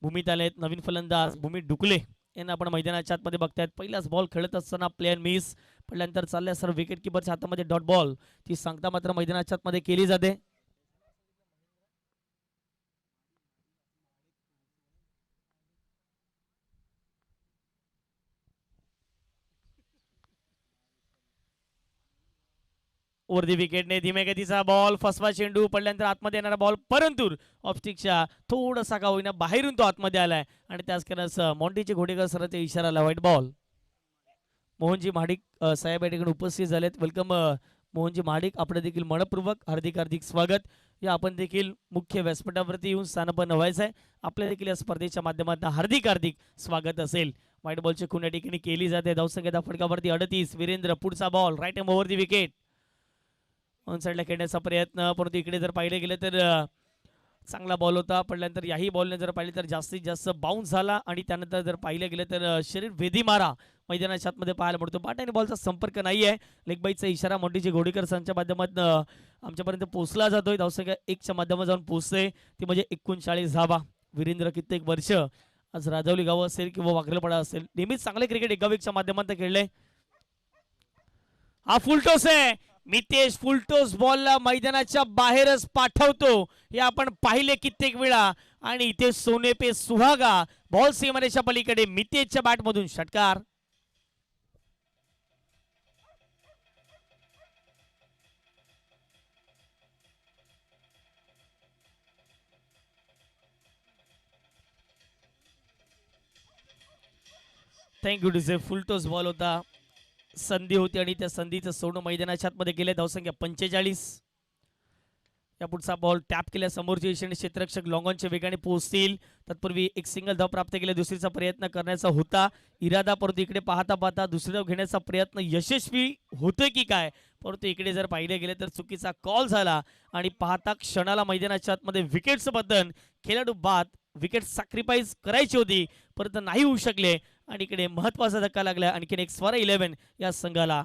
भूमीत आलेत नवीन फलंदाज भूमी डुकले यांना आपण मैदानाच्या आतमध्ये बघतायत. पहिलाच बॉल खेळत असताना प्लेअर मिस पडल्यानंतर चालल्या सर विकेट किपरच्या हातामध्ये डॉट बॉल ती सांगता मात्र मैदानाच्या आतमध्ये केली जाते. वरती विकेटने धीमे गतीचा बॉल फसवा चेंडू पडल्यानंतर आतमध्ये येणारा बॉल परंतु ऑप्टिकच्या थोडासा का होईना बाहेरून तो आतमध्ये आलाय आणि त्याच कारण मॉन्टीचे घोडेकर सरांच्या इशाराला व्हाईट बॉल. मोहनजी महाडिक साहेब या ठिकाणी उपस्थित झालेत. वेलकम मोहनजी महाडिक. आपलं देखील मनपूर्वक हार्दिक हार्दिक स्वागत. या आपण देखील मुख्य व्यासपीठावरती येऊन स्थानपन्न व्हायचं आहे. आपल्या देखील या स्पर्धेच्या माध्यमातून हार्दिक हार्दिक स्वागत असेल. व्हाईट बॉलची खूण या ठिकाणी केली जाते. धावसंख्येच्या फटकावरती 38. वीरेंद्र पुढचा ball right arm over the wicket on साईडला खेळण्याचा प्रयत्न परंतु इकडे जर पाहिले गेले तर चांगला बॉल होता. पडल्यानंतर याही बॉलने जर पाहिले तर जास्तीत जास्त बाउन्स झाला आणि त्यानंतर जर पाहिले गेले तर शरीर वेधी मारा मैदानाच्या आतमध्ये पाहायला मिळतो. बॅट आणि बॉलचा संपर्क नाही आहे. लेग बाईचा इशारा मोंटीजी घोडेकर संच्या माध्यमातून आमच्यापर्यंत पोहोचला जातोय. धावसंख्या 1च्या माध्यमातून जाऊन पोहोचते ती म्हणजे 39 धावा. वीरेंद्र कित्येक वर्ष आज राजवली गाव असेल किंवा वाकरलपाडा असेल नेहमीच चांगले क्रिकेट एका वीकच्या माध्यमातून खेळले. हा फुलटॉस आहे. मितेश फुलटॉस बॉलला मैदानाच्या बाहेरच पाठवतो हे आपण पाहिले कित्येक वेळा आणि इथे सोने पे सुहागा बॉल सीमारेषा पलीकडे मितेशच्या बॅटमधून षटकार. Thank you to say full toss ball होता. संधी होती आणि त्या संधीचं सोनं मैदानाच्या आतमध्ये गेले. धावसंख्या 45. या पुढचा बॉल टॅप केल्या समोरचे ईशान्य क्षेत्ररक्षक लॉंगॉनच्या वेगाने पोहोचतील. तत्पूर्वी एक सिंगल धाव प्राप्त केल्या. दुसरीचा प्रयत्न करण्याचा होता इरादा परंतु इकडे पाहता पाहता दुसरी धाव घेण्याचा प्रयत्न यशस्वी होतोय की काय परंतु इकडे जर पाहिले गेले तर चुकीचा कॉल झाला आणि पाहता क्षणाला मैदानाच्या आतमध्ये विकेटचं बदन खेळाडू बाद विकेट सॅक्रिफाईस करायची होती परंतु नाही होऊ शकले आणि इकडे महत्वाचा धक्का लागला. आणखीन एक स्वरा 11 या संघाला.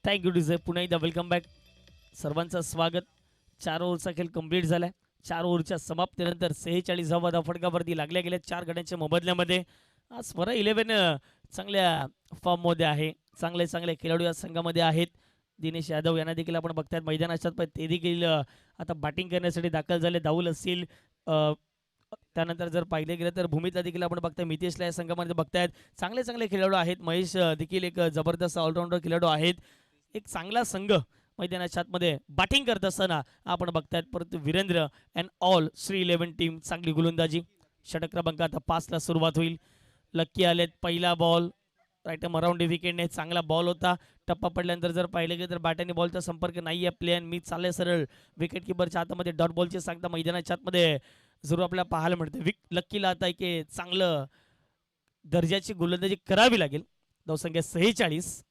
Thank you DJ. पुन्हा एकदा वेलकम बॅक. सर्वांचं स्वागत. 4 ओव्हरचा खेळ कंप्लीट झालाय. 4 ओव्हरच्या समाप्तीनंतर 46 धावा फटकावरती लागल्या गेल्या 4 गड्यांच्या मोबदल्यामध्ये. आज स्वरा 11 चांगल्या फॉर्ममध्ये आहे. चांगले चांगले खेळाडू या संघामध्ये आहेत. दिनेश यादव यांना देखील आपण बघतायत मैदानाच्या पण ते देखील आता बॅटिंग करण्यासाठी दाखल झाले. दाऊल असतील त्यानंतर जर पाहिले गेलं तर भूमीतला देखील आपण बघताय. मितेशला या संघामध्ये बघतायत. चांगले चांगले खेळाडू आहेत. महेश देखील एक जबरदस्त ऑलराऊंडर खेळाडू आहेत. एक चांगला संघ मैदानाच्या आतमध्ये बॅटिंग करत असताना आपण बघतायत. परंतु Virendra and all Shri 11 team चांगली गोलंदाजी. षटक क्रमांक आता 5ला सुरुवात होईल. लक्की आलेत. पहिला बॉल राईट अराउंड विकेटने चांगला बॉल होता. टप्पा पडल्यानंतर जर पाहिले गेले तर बॅट आणि बॉलचा संपर्क नाही आहे. प्लेन मी चालले सरळ विकेट किपरच्या हातामध्ये डॉट बॉलचे सांगता मैदानाच्या आतमध्ये जरूर आपल्याला पाहायला मिळते. लक्कीला आता एक चांगलं दर्जाची गोलंदाजी करावी लागेल. धावसंख्या 46.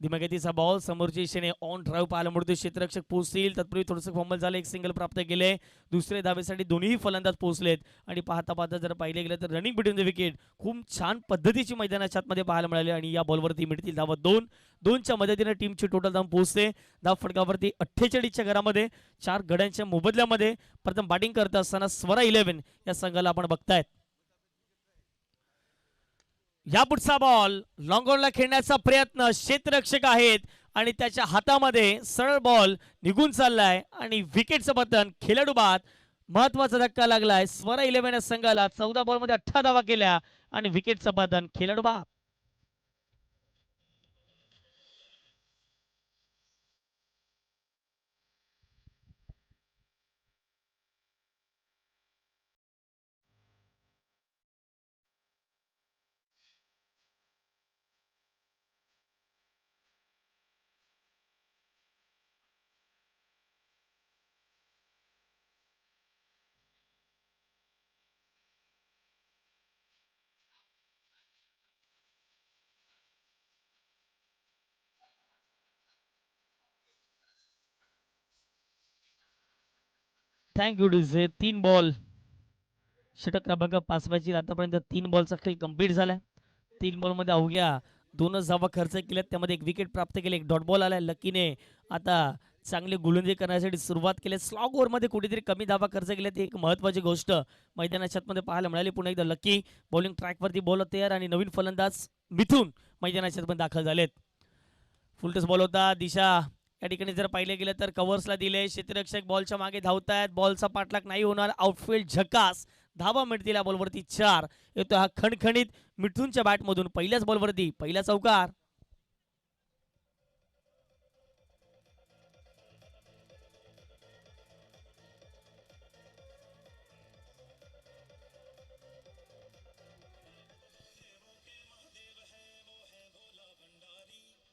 दिमागतीचा बॉल समोरच्या दिशेने ऑन ड्राईव्ह पाहायला मिळतो. क्षेत्ररक्षक पोहोचतील. तत्पूर्वी थोडंसं फंबल झालं. एक सिंगल प्राप्त केले. दुसरे धावेसाठी दोन्ही फलंदाज पोहोचलेत आणि पाहता पाहता जर पाहिले गेलं तर रनिंग बिटवीन द विकेट खूप छान पद्धतीची मैदानाच्या आतमध्ये पाहायला मिळाली आणि या बॉलवरती मिळतील धावा 2च्या मदतीने टीमची टोटल धाव पोहोचते. धाव फटकावरती 48च्या घरामध्ये 4 गड्यांच्या मोबदल्यामध्ये प्रथम बॅटिंग करत असताना स्वरा 11 या संघाला आपण बघतायत. या पुढचा बॉल लॉंग ऑनला खेळण्याचा प्रयत्न क्षेत्ररक्षक आहेत आणि त्याच्या हातामध्ये सरळ बॉल निघून चाललाय आणि विकेटचं पतन. खेळाडू बाद. महत्वाचा धक्का लागलाय स्वरा 11 संघाला. 14 बॉल मध्ये 18 धावा केल्या आणि विकेटचं पतन. खेळाडू बाद. Thank you DJ. 3 बॉल षटक क्रमांक 5 ची आतापर्यंत 3 बॉलचा खेळ कंप्लीट झालाय. 3 बॉल मध्ये अवघ्या 2च धावा खर्च केल्यात. त्यामध्ये एक विकेट प्राप्त केली. एक डॉट बॉल आलाय. लकीने आता चांगले गोलंदाजी करण्यासाठी सुरुवात केली. स्लॉग ओव्हरमध्ये कुठेतरी कमी धावा खर्च केल्यात. एक महत्वाची गोष्ट मैदानाच्या आतमध्ये पाहायला मिळाली. पुन्हा एकदा लकी बॉलिंग ट्रॅकवरती बॉल तयार आणि नवीन फलंदाज मिथून मैदानाच्या आतमध्ये दाखल झालेत. फुलटस बॉल होता. दिशा या ठिकाणी जर पाहिले गेलं तर कव्हर्सला दिले. क्षेत्ररक्षक बॉलच्या मागे धावतायत. बॉलचा पाठलाग नाही होणार. आउटफील्ड झकास. धावा मिळतील या बॉलवरती 4. येतो हा खणखणीत मिठूनच्या बॅटमधून. पहिल्याच बॉलवरती पहिला चौकार.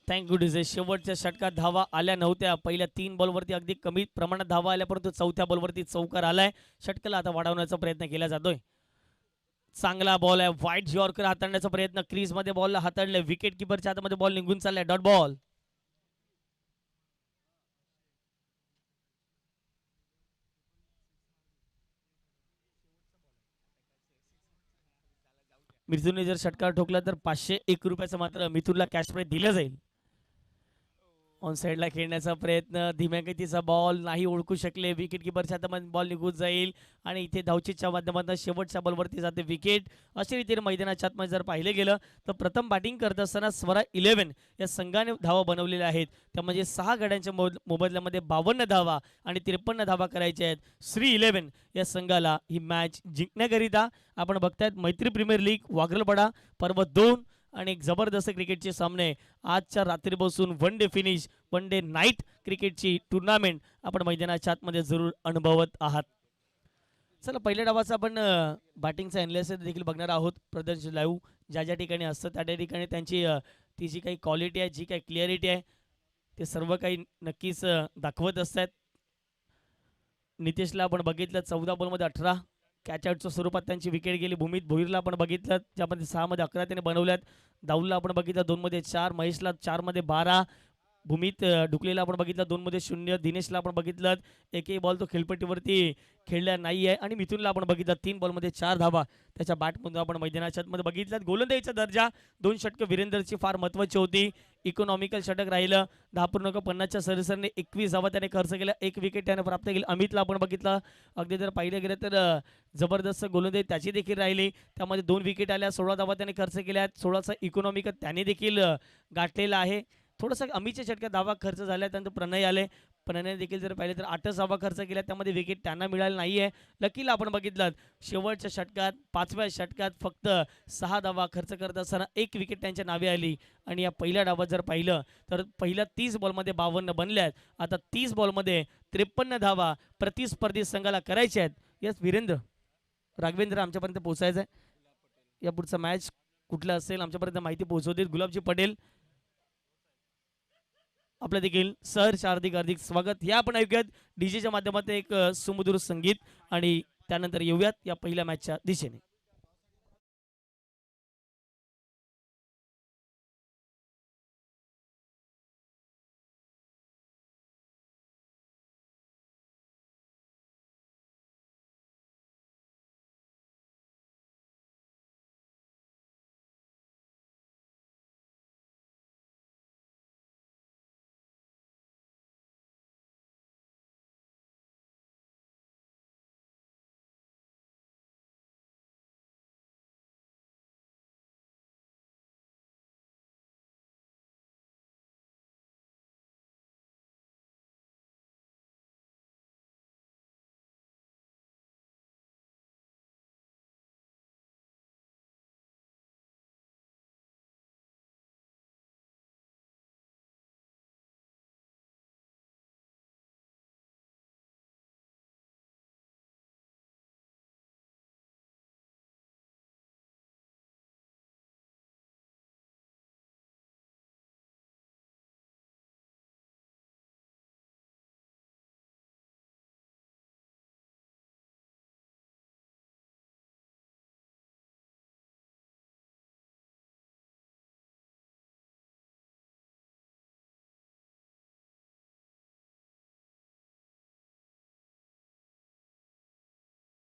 Thank you DJ. शेवटच्या षटकात धावा आल्या नव्हत्या. पहिल्या 3 बॉलवरती अगदी कमी प्रमाणात धावा आल्या, परंतु चौथ्या बॉलवरती चौकार आलाय. षटकाला आता वाढवण्याचा प्रयत्न केला जातोय. चांगला बॉल आहे. व्हाईट यॉर्कर हाताळण्याचा प्रयत्न. क्रीज मध्ये बॉल हाताळले. विकेट किपरच्या हातामध्ये बॉल निघून चाललाय. Dot ball. मिथुनने जर षटकार ठोकला तर 501 रुपयाचं मात्र मिथुनला कॅश प्राइज दिलं जाईल. ऑन साईडला खेळण्याचा प्रयत्न. धीम्या गतीचा बॉल नाही ओळखू शकले. विकेट किपरच्या हातामध्ये बॉल निघून जाईल आणि इथे धावचीच्या माध्यमातून शेवटच्या बॉलवरती जाते विकेट. अशा रीतीने मैदानाच्या आतमध्ये जर पाहिले गेलं तर प्रथम बॅटिंग करत असताना स्वरा 11 या संघाने धावा बनवलेल्या आहेत. त्या म्हणजे 6 गड्यांच्या मोबदल्यामध्ये 52 धावा आणि 53 धावा करायच्या आहेत. श्री 11 या संघाला ही मॅच जिंकण्याकरिता. आपण बघतायत मैत्री प्रीमियर लीग वागरलपाडा पर्व 2 आणि एक जबरदस्त क्रिकेटचे सामने आजच्या रात्री बसून one day finish, one day night क्रिकेटची टुर्नामेंट आपण मैदानाच्या आतमध्ये जरूर अनुभवत आहात. चला पहिल्या डावाचा आपण बॅटिंगचा एनालिसिस देखील बघणार आहोत. प्रदर्शन लाईव्ह ज्या ज्या ठिकाणी असतं त्या ठिकाणी त्यांची ती जी काही क्वालिटी आहे, जी काही क्लिअरिटी आहे, ते सर्व काही नक्कीच दाखवत असतात. नितेशला आपण बघितलं 14 बॉलमध्ये 18 कॅच आउटच्या स्वरूपात त्यांची विकेट गेली. भूमित भोईरला आपण बघितलं ज्यामध्ये 6 मध्ये 11 त्याने बनवल्यात. दाऊलला आपण बघितलं 2 मध्ये 4, महेशला 4 मध्ये 12, भूमित ढुकलेला आपण बघितलं 2 मध्ये 0, दिनेशला आपण बघितलं एकही बॉल तो खेळपट्टीवरती खेळला नाही आहे आणि मिथुनला आपण बघितलं 3 बॉलमध्ये 4 धावा त्याच्या बॅटमधून आपण मैदानाच्या आतमध्ये बघितलं. गोलंदाजीचा दर्जा 2 षटकं वीरेंद्रची फार महत्त्वाची होती. इकॉनॉमिकल षटक राहिलं. 10.50च्या सरासरीने 21 धावा त्याने खर्च केल्या. 1 विकेट त्याने प्राप्त केली. अमितला आपण बघितलं अगदी जर पाहिलं गेलं तर जबरदस्त गोलंदाजी त्याची देखील राहिली. त्यामध्ये 2 विकेट आल्या. 16 धावा त्याने खर्च केल्या. 16चा इकॉनॉमिकल त्याने देखील गाठलेला आहे. थोडंसं अमितच्या षटकात धावा खर्च झाल्या. त्यानंतर प्रणय आले. प्रणय देखील जर पाहिले तर 8 धावा खर्च केल्या. त्यामध्ये विकेट त्यांना मिळाली नाही आहे. लकीला आपण बघितलं शेवटच्या षटकात 5व्या षटकात फक्त 6 धावा खर्च करत असताना 1 विकेट त्यांच्या नावे आली. आणि या पहिल्या डावात जर पाहिलं तर पहिल्या 30 बॉलमध्ये 52 बनल्यात. आता 30 बॉलमध्ये 53 धावा प्रतिस्पर्धी संघाला करायच्या आहेत. यस वीरेंद्र राघवेंद्र आमच्यापर्यंत पोहोचायचं आहे. या पुढचा मॅच कुठला असेल आमच्यापर्यंत माहिती पोहोचवतील गुलाबजी पटेल. आपलं देखील सहर्ष हार्दिक हार्दिक स्वागत. या आपण ऐकूयात डीजेच्या माध्यमातून एक सुमधुर संगीत आणि त्यानंतर येऊयात या पहिल्या मॅचच्या दिशेने.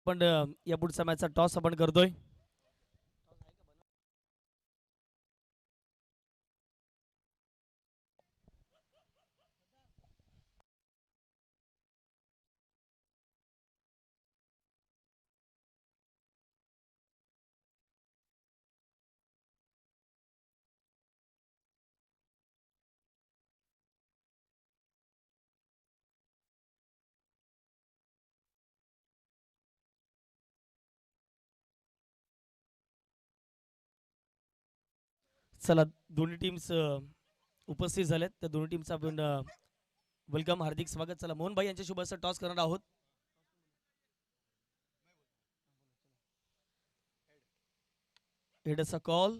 पण या पुढचा मॅचचा टॉस आपण करतोय. चला दोन्ही टीम्स उपस्थित झाल्यात. त्या दोन्ही टीमचा आपण वेलकम, हार्दिक स्वागत. चला मोहन भाई यांच्या शुभ टॉस करणार आहोत. हेडचा कॉल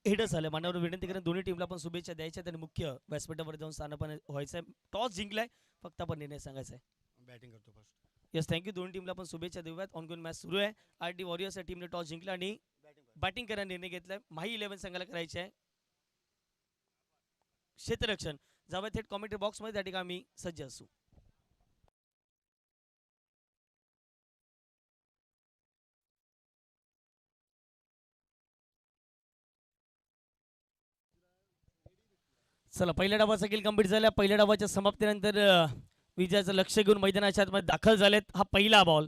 हेडच झालं. मान्यवर विनंती करेन दोन्ही टीमला पण शुभेच्छा द्यायच्या आणि मुख्य व्यासपीठावर जाऊन स्थानापन्न व्हायचंय. टॉस जिंकलाय, फक्त आपण निर्णय सांगायचा आहे. बॅटिंग करतो फर्स्ट. Yes, thank you. दोन्ही टीमला पण शुभेच्छा देऊयात. ऑनगोइंग मॅच सुरू आहे. आरटी वॉरियर्स या टीमने टॉस जिंकला आणि बॅटिंग करायला निर्णय घेतलाय. माही 11 संघाला करायचे आहे क्षेत्ररक्षण. जाऊया थेट कॉमेंट्री बॉक्स मध्ये, त्या ठिकाणी आम्ही सज्ज असू. चला पहिल्या डावाचा खेळ कंप्लीट झाला. पहिल्या डावाच्या समाप्तीनंतर विजयाचं लक्ष घेऊन मैदानाच्या आतमध्ये दाखल झालेत. हा पहिला बॉल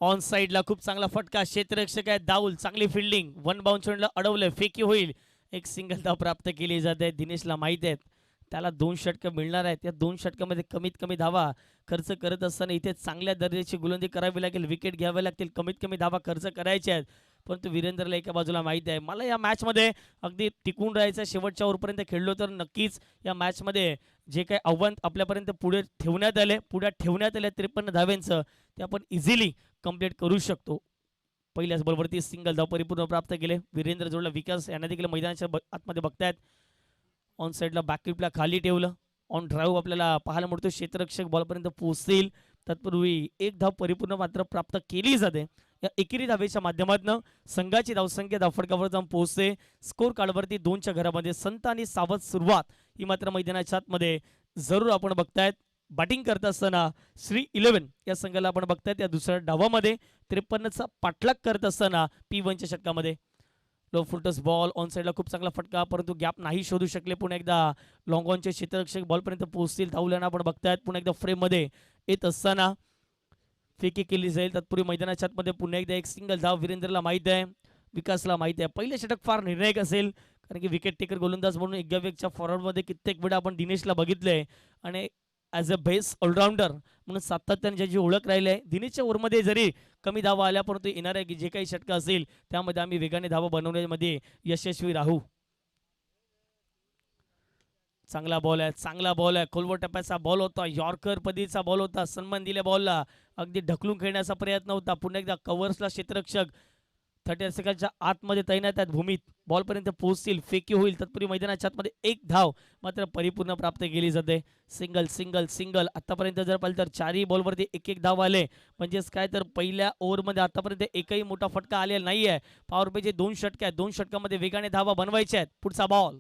ऑन साईडला, खूप चांगला फटका. क्षेत्ररक्षक आहे दाऊल, चांगली फिल्डिंग. वन बाउन्सरला अडवलं, फेकी होईल. एक सिंगल धाव प्राप्त केली जाते. दिनेशला माहित आहेत त्याला 2 षटकं मिळणार आहेत. या 2 षटकामध्ये कमीत कमी धावा खर्च करत असताना इथे चांगल्या दर्जाची गोलंदाजी करावी लागेल, विकेट घ्यावे लागतील, कमीत कमी धावा खर्च करायचे आहेत. परंतु वीरेंद्रला एका बाजूला माहिती आहे मला या मॅचमध्ये अगदी टिकून राहायचं. शेवटच्या ओव्हरपर्यंत खेळलो तर नक्कीच या मॅचमध्ये जे काही आव्हान आपल्यापर्यंत पुढे ठेवण्यात आले 53 धाव्यांचं, ते आपण इझिली कंप्लीट करू शकतो. पहिल्याच बॉलवरती सिंगल धाव परिपूर्ण प्राप्त केले. वीरेंद्र जोडला विकास यांना देखील मैदानाच्या आतमध्ये बघतायत. ऑन साईडला बॅककीपला खाली ठेवलं. ऑन ड्राईव्ह आपल्याला पाहायला मिळतो. क्षेत्ररक्षक बॉलपर्यंत पोहोचतील तत्पूर्वी एक धाव परिपूर्ण मात्र प्राप्त केली जाते. या एकेरी धावेच्या माध्यमातून संघाची धावसंख्या धावफटकावर जाऊन पोहोचते. स्कोर कार्डवरती 2च्या घरामध्ये संत आणि सावध सुरुवात ही मात्र मैदानाच्या आतमध्ये जरूर आपण बघतायत. बॅटिंग करत असताना श्री 11 या संघाला आपण बघतायत. या दुसऱ्या डावामध्ये 53चा पाठलाग करत असताना P1च्या षटकामध्ये लो फुलटस बॉल ऑन साईडला, खूप चांगला फटका, परंतु गॅप नाही शोधू शकले. पुन्हा एकदा लॉंग ऑनचे क्षेत्ररक्षक बॉलपर्यंत पोहोचतील. धावल्यानं आपण बघतायत. पुन्हा एकदा फ्रेममध्ये येत असताना फेकी केली जाईल. तत्पूर्वी मैदानाच्या आतमध्ये पुन्हा एकदा एक सिंगल धाव. वीरेंद्रला माहित आहे, विकासला माहिती आहे पहिलं षटक फार निर्णायक असेल, कारण की विकेट टेकर गोलंदाज म्हणून एकव्याच्या फॉरवर्डमध्ये कित्येक वेळा आपण दिनेशला बघितलंय आणि ॲज अ बेस्ट ऑलराऊंडर म्हणून सातत्याने ज्याची ओळख राहिली आहे. दिनेशच्या ओव्हरमध्ये जरी कमी धावा आल्या, परंतु येणाऱ्या की जे काही षटकं असेल त्यामध्ये आम्ही वेगाने धावा बनवण्यामध्ये यशस्वी राहू. चांगला बॉल आहे, खोलवर टप्प्याचा बॉल होता, यॉर्कर पद्धतीचा बॉल होता. सन्मान दिल्या बॉलला, अगदी ढकलून खेळण्याचा प्रयत्न होता. पुन्हा एकदा कव्हर्सला क्षेत्ररक्षक 30 सेकंडच्या आतमध्ये तैनात आहेत भूमीत. बॉलपर्यंत पोहोचतील, फेकी होईल. तत्पूर्वी मैदानाच्या आतमध्ये एक धाव मात्र परिपूर्ण प्राप्त केली जाते. सिंगल आतापर्यंत जर पाहिलं तर 4ही बॉलवरती एक धाव आले. म्हणजेच काय तर पहिल्या ओव्हरमध्ये आतापर्यंत एकही मोठा फटका आलेला नाही आहे. पॉवर प्लेचे 2 षटके आहेत. 2 षटकामध्ये वेगाने धावा बनवायच्या आहेत. पुढचा बॉल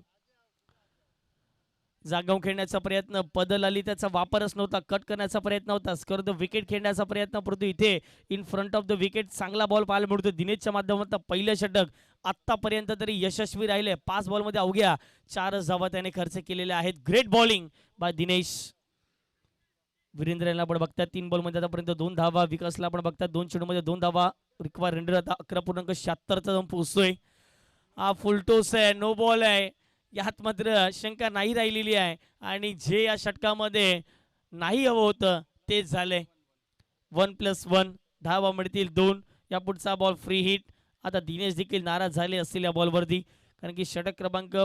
जागावून खेळण्याचा प्रयत्न, पदल आली त्याचा वापरच नव्हता. कट करण्याचा प्रयत्न होता, स्कर द विकेट खेळण्याचा प्रयत्न, परंतु इथे in front of the wicket चांगला बॉल पाहायला मिळतो. दिनेशच्या माध्यमातून पहिलं षटक आतापर्यंत तरी यशस्वी राहिले. 5 बॉलमध्ये अवघ्या 4 धावा त्याने खर्च केलेल्या आहेत. Great bowling by Dinesh. Virendra यांना आपण बघतात 3 बॉलमध्ये आतापर्यंत 2 धावा. विकासला आपण बघतात 2 चेंडूमध्ये 2 धावा. रिक्वायर रन आता 11.76 जाऊन पोहोचतोय. हा फुलटोस आहे, नो बॉल आहे, यात मात्र शंका नाही राहिलेली आहे. आणि जे या षटकामध्ये नाही हवं होतं तेच झालंय. 1+1 धावा मिळतील 2. या पुढचा बॉल फ्री हिट. आता दिनेश देखील नाराज झाले असतील या बॉलवरती, कारण की षटक क्रमांक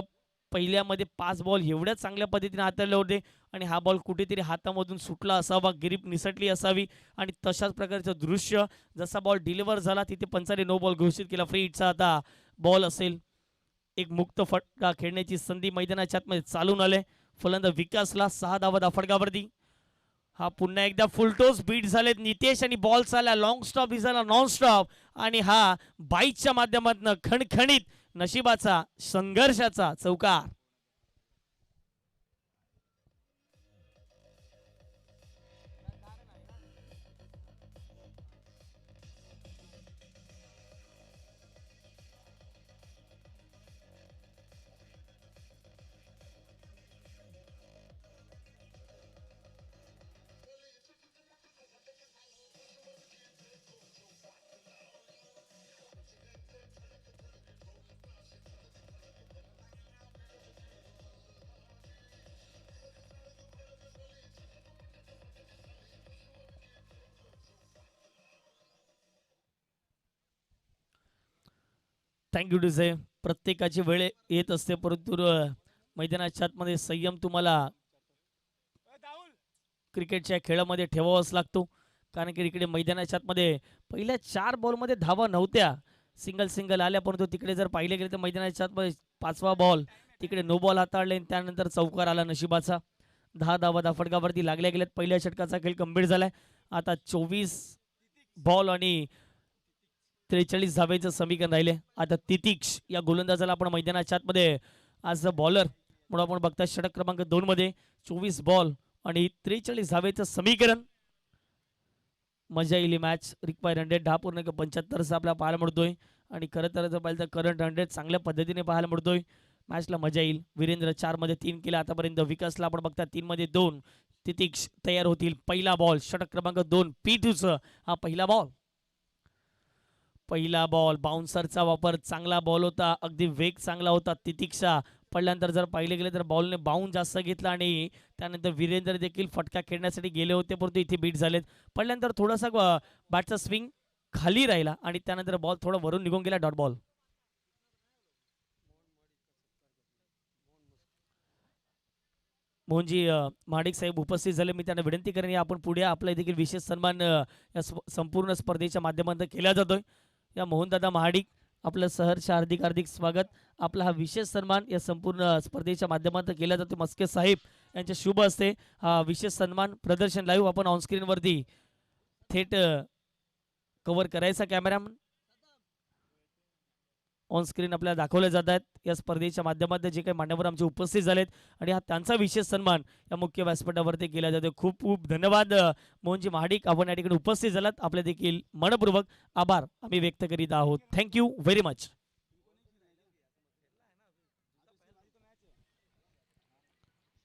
पहिल्यामध्ये 5 बॉल एवढ्या चांगल्या पद्धतीने हाताळले होते आणि हा बॉल कुठेतरी हातामधून सुटला असावा, ग्रीप निसटली असावी आणि तशाच प्रकारचं दृश्य. जसा बॉल डिलिव्हर झाला तिथे पंचाने नो बॉल घोषित केला. फ्री हिटचा आता बॉल असेल. एक मुक्त फटका खेळण्याची संधी मैदानाच्या आतमध्ये चालून आले. फलंदाज विकासला 6 धावा फटकावरती. हा पुन्हा एकदा फुलटोस बीट झालेत नितेश आणि बॉल चालला लॉंग स्टॉप ही झाला नॉन स्टॉप. आणि हा बाईकच्या माध्यमातून खणखणीत नशिबाचा संघर्षाचा चौकार. थँक्यू टू से. प्रत्येकाची वेळ येत असते, परंतु मैदानाच्या आतमध्ये संयम तुम्हाला क्रिकेटच्या खेळामध्ये ठेवावाच लागतो. कारण की इकडे मैदानाच्या आतमध्ये पहिल्या 4 बॉलमध्ये धावा नव्हत्या, सिंगल आल्या, परंतु तिकडे जर पाहिले गेले तर मैदानाच्या आतमध्ये 5वा बॉल तिकडे नो बॉल हाताळले आणि त्यानंतर चौकार आला नशिबाचा. 10 धावा फटकावरती लागल्या गेल्यात. पहिल्या षटकाचा खेळ कंप्लीट झालाय. आता 24 बॉल आणि 43 धावेचं समीकरण राहिले. आता तितिक्ष या गोलंदाजाला आपण मैदानाच्या आतमध्ये आज बॉलर म्हणून आपण बघता षटक क्रमांक 2 मध्ये 24 बॉल आणि 43 धावेचं समीकरण. मजा येईल मॅच. रिक्वायर 100 10.75 आपल्याला पाहायला मिळतोय आणि खरं तर जर पाहिलं तर करंट 100 चांगल्या पद्धतीने पाहायला मिळतोय. मॅचला मजा येईल. वीरेंद्र 4 मध्ये 3 केला आतापर्यंत. विकासला आपण बघता 3 मध्ये 2. तितिक्ष तयार होतील. पहिला बॉल षटक क्रमांक 2 P2च हा पहिला बॉल. पहिला बॉल बाउन्सरचा वापर चांगला बॉल होता. अगदी वेग चांगला होता तितिक्षा. पडल्यानंतर जर पाहिले गेले तर बॉलने बाउन्स जास्त घेतला आणि त्यानंतर वीरेंद्र देखील फटका खेळण्यासाठी गेले होते, परंतु इथे बीट झालेत. पडल्यानंतर थोडासा बॅटचा स्विंग खाली राहिला आणि त्यानंतर बॉल थोडा वरून निघून गेला. Dot ball. मोहनजी महाडिक साहेब उपस्थित झाले. मी त्यांना विनंती करेन या आपण पुढे आपला देखील विशेष सन्मान या संपूर्ण स्पर्धेच्या माध्यमातून केला जातोय. या मोहनदादा महाडिक आपलं सहर्ष हार्दिक स्वागत. आपला हा विशेष सन्मान या संपूर्ण स्पर्धेच्या माध्यमातून केला जातो. मस्के साहेब यांच्या शुभ हस्ते हा विशेष सन्मान प्रदर्शन लाईव्ह आपण ऑनस्क्रीन वरती थेट कव्हर करायचा. कॅमेरामन ऑनस्क्रीन आपल्याला दाखवले जात आहेत. या स्पर्धेच्या माध्यमातून जे काही मान्यवर आमचे उपस्थित झालेत आणि हा त्यांचा विशेष सन्मान या मुख्य व्यासपीठावरती केला जातो. खूप खूप धन्यवाद मोहनजी महाडिक, आपण या ठिकाणी उपस्थित झालात. आपले देखील मनपूर्वक आभार आम्ही व्यक्त करीत आहोत. Thank you very much.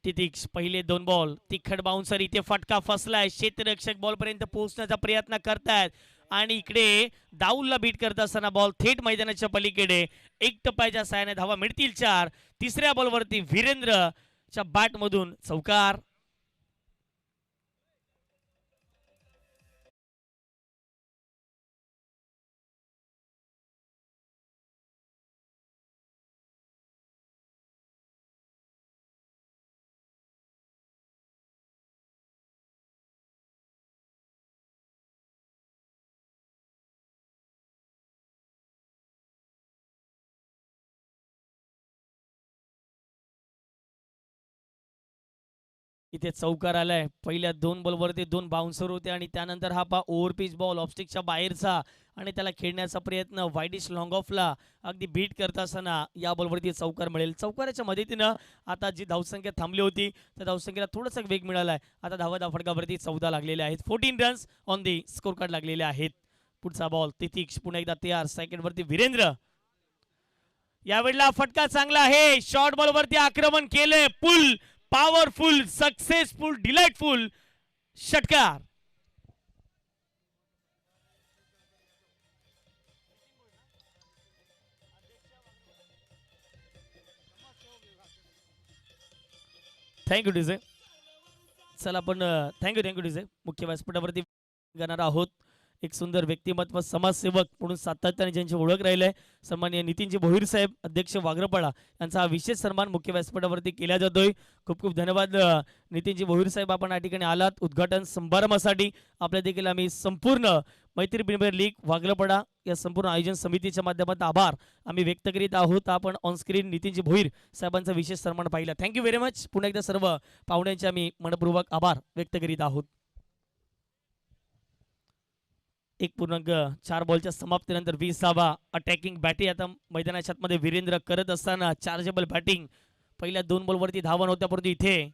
तितिक्ष पहिले 2 बॉल तिखट बाउन्सर. इथे फटका फसलाय. क्षेत्ररक्षक बॉल पर्यंत पोहोचण्याचा प्रयत्न करतायत आणि इकडे दाऊलला बीट करत असताना बॉल थेट मैदानाच्या पलीकडे. एक टप्प्याच्या साहाय्याने धावा मिळतील 4. तिसऱ्या बॉलवरती वीरेंद्रच्या बॅट मधून चौकार. इथे चौकार आलाय. पहिल्या 2 बॉलवरती 2 बाउन्सर होते आणि त्यानंतर हा पा ओव्हरपिच बॉल ऑफस्टिकच्या बाहेरचा आणि त्याला खेळण्याचा प्रयत्न वाईडिश लॉंग ऑफला अगदी बीट करत असताना या बॉलवरती चौकार मिळेल. चौकाराच्या मदतीनं आता जी धावसंख्या थांबली होती त्या धावसंख्येला थोडासा वेग मिळाला आहे. आता धावा फटकावरती 14 लागलेले आहेत. 14 runs on the score card लागलेले आहेत. पुढचा बॉल तितिक्ष पुन्हा एकदा तयार. सेकंड वरती वीरेंद्र. यावेळेला फटका चांगला आहे. शॉर्ट बॉलवरती आक्रमण केलंय. पुल पॉवरफुल सक्सेसफुल डिलाइटफुल षटकार. Thank you DJ. चला आपण थँक्यू डीजे. मुख्य व्यासपीठावरती गाणार आहोत एक सुंदर व्यक्तिमत्व, समाजसेवक म्हणून सातत्याने ज्यांची ओळख राहिली आहे, सन्माननीय नितीनजी भोईर साहेब, अध्यक्ष वाघरपाडा, यांचा हा विशेष सन्मान मुख्य व्यासपीठावरती केला जातोय. खूप खूप धन्यवाद नितीनजी भोईर साहेब, आपण या ठिकाणी आलात उद्घाटन समारंभासाठी. आपल्या देखील आम्ही संपूर्ण मैत्री प्रीमियर लीग वाघरपाडा या संपूर्ण आयोजन समितीच्या माध्यमातून आभार आम्ही व्यक्त करीत आहोत. आपण ऑनस्क्रीन नितीनजी भोईर साहेबांचा विशेष सन्मान पाहिला. Thank you very much. पुन्हा एकदा सर्व पाहुण्यांचे आम्ही मनपूर्वक आभार व्यक्त करीत आहोत. 1.4 बॉलच्या समाप्तीनंतर 20 धावा. अटॅकिंग बॅटिंग आता मैदानाच्या आतमध्ये वीरेंद्र करत असताना चार्जेबल बॅटिंग. पहिल्या 2 बॉलवरती धावा नव्हत्या, परंतु इथे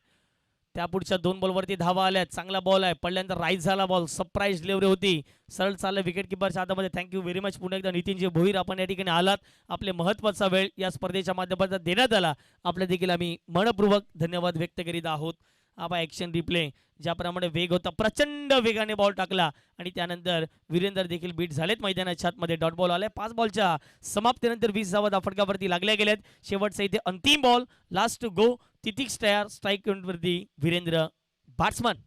त्या पुढच्या 2 बॉलवरती धावा आल्या. चांगला बॉल आहे. पडल्यानंतर राईज झाला बॉल. सरप्राईज डिलिव्हरी होती. सरळ चाललं विकेट किपरच्या हातामध्ये. Thank you very much. पुन्हा एकदा नितीनजी भोईर, आपण या ठिकाणी आलात. आपले महत्त्वाचा वेळ या स्पर्धेच्या माध्यमातून देण्यात आला. आपल्या देखील आम्ही मनपूर्वक धन्यवाद व्यक्त करीत आहोत. आपण ॲक्शन रिप्ले ज्याप्रमाणे वेग होता, प्रचंड वेगाने बॉल टाकला आणि त्यानंतर वीरेंद्र देखील बीट झालेत मैदानाच्या आतमध्ये. डॉट बॉल आलाय. 5 बॉलच्या समाप्तीनंतर 20 धावा फटकावरती लागल्या गेल्यात. शेवटचा इथे अंतिम बॉल, लास्ट टू गो. तितिक्ष तयार. स्ट्राईक वरती वीरेंद्र बॅट्समन.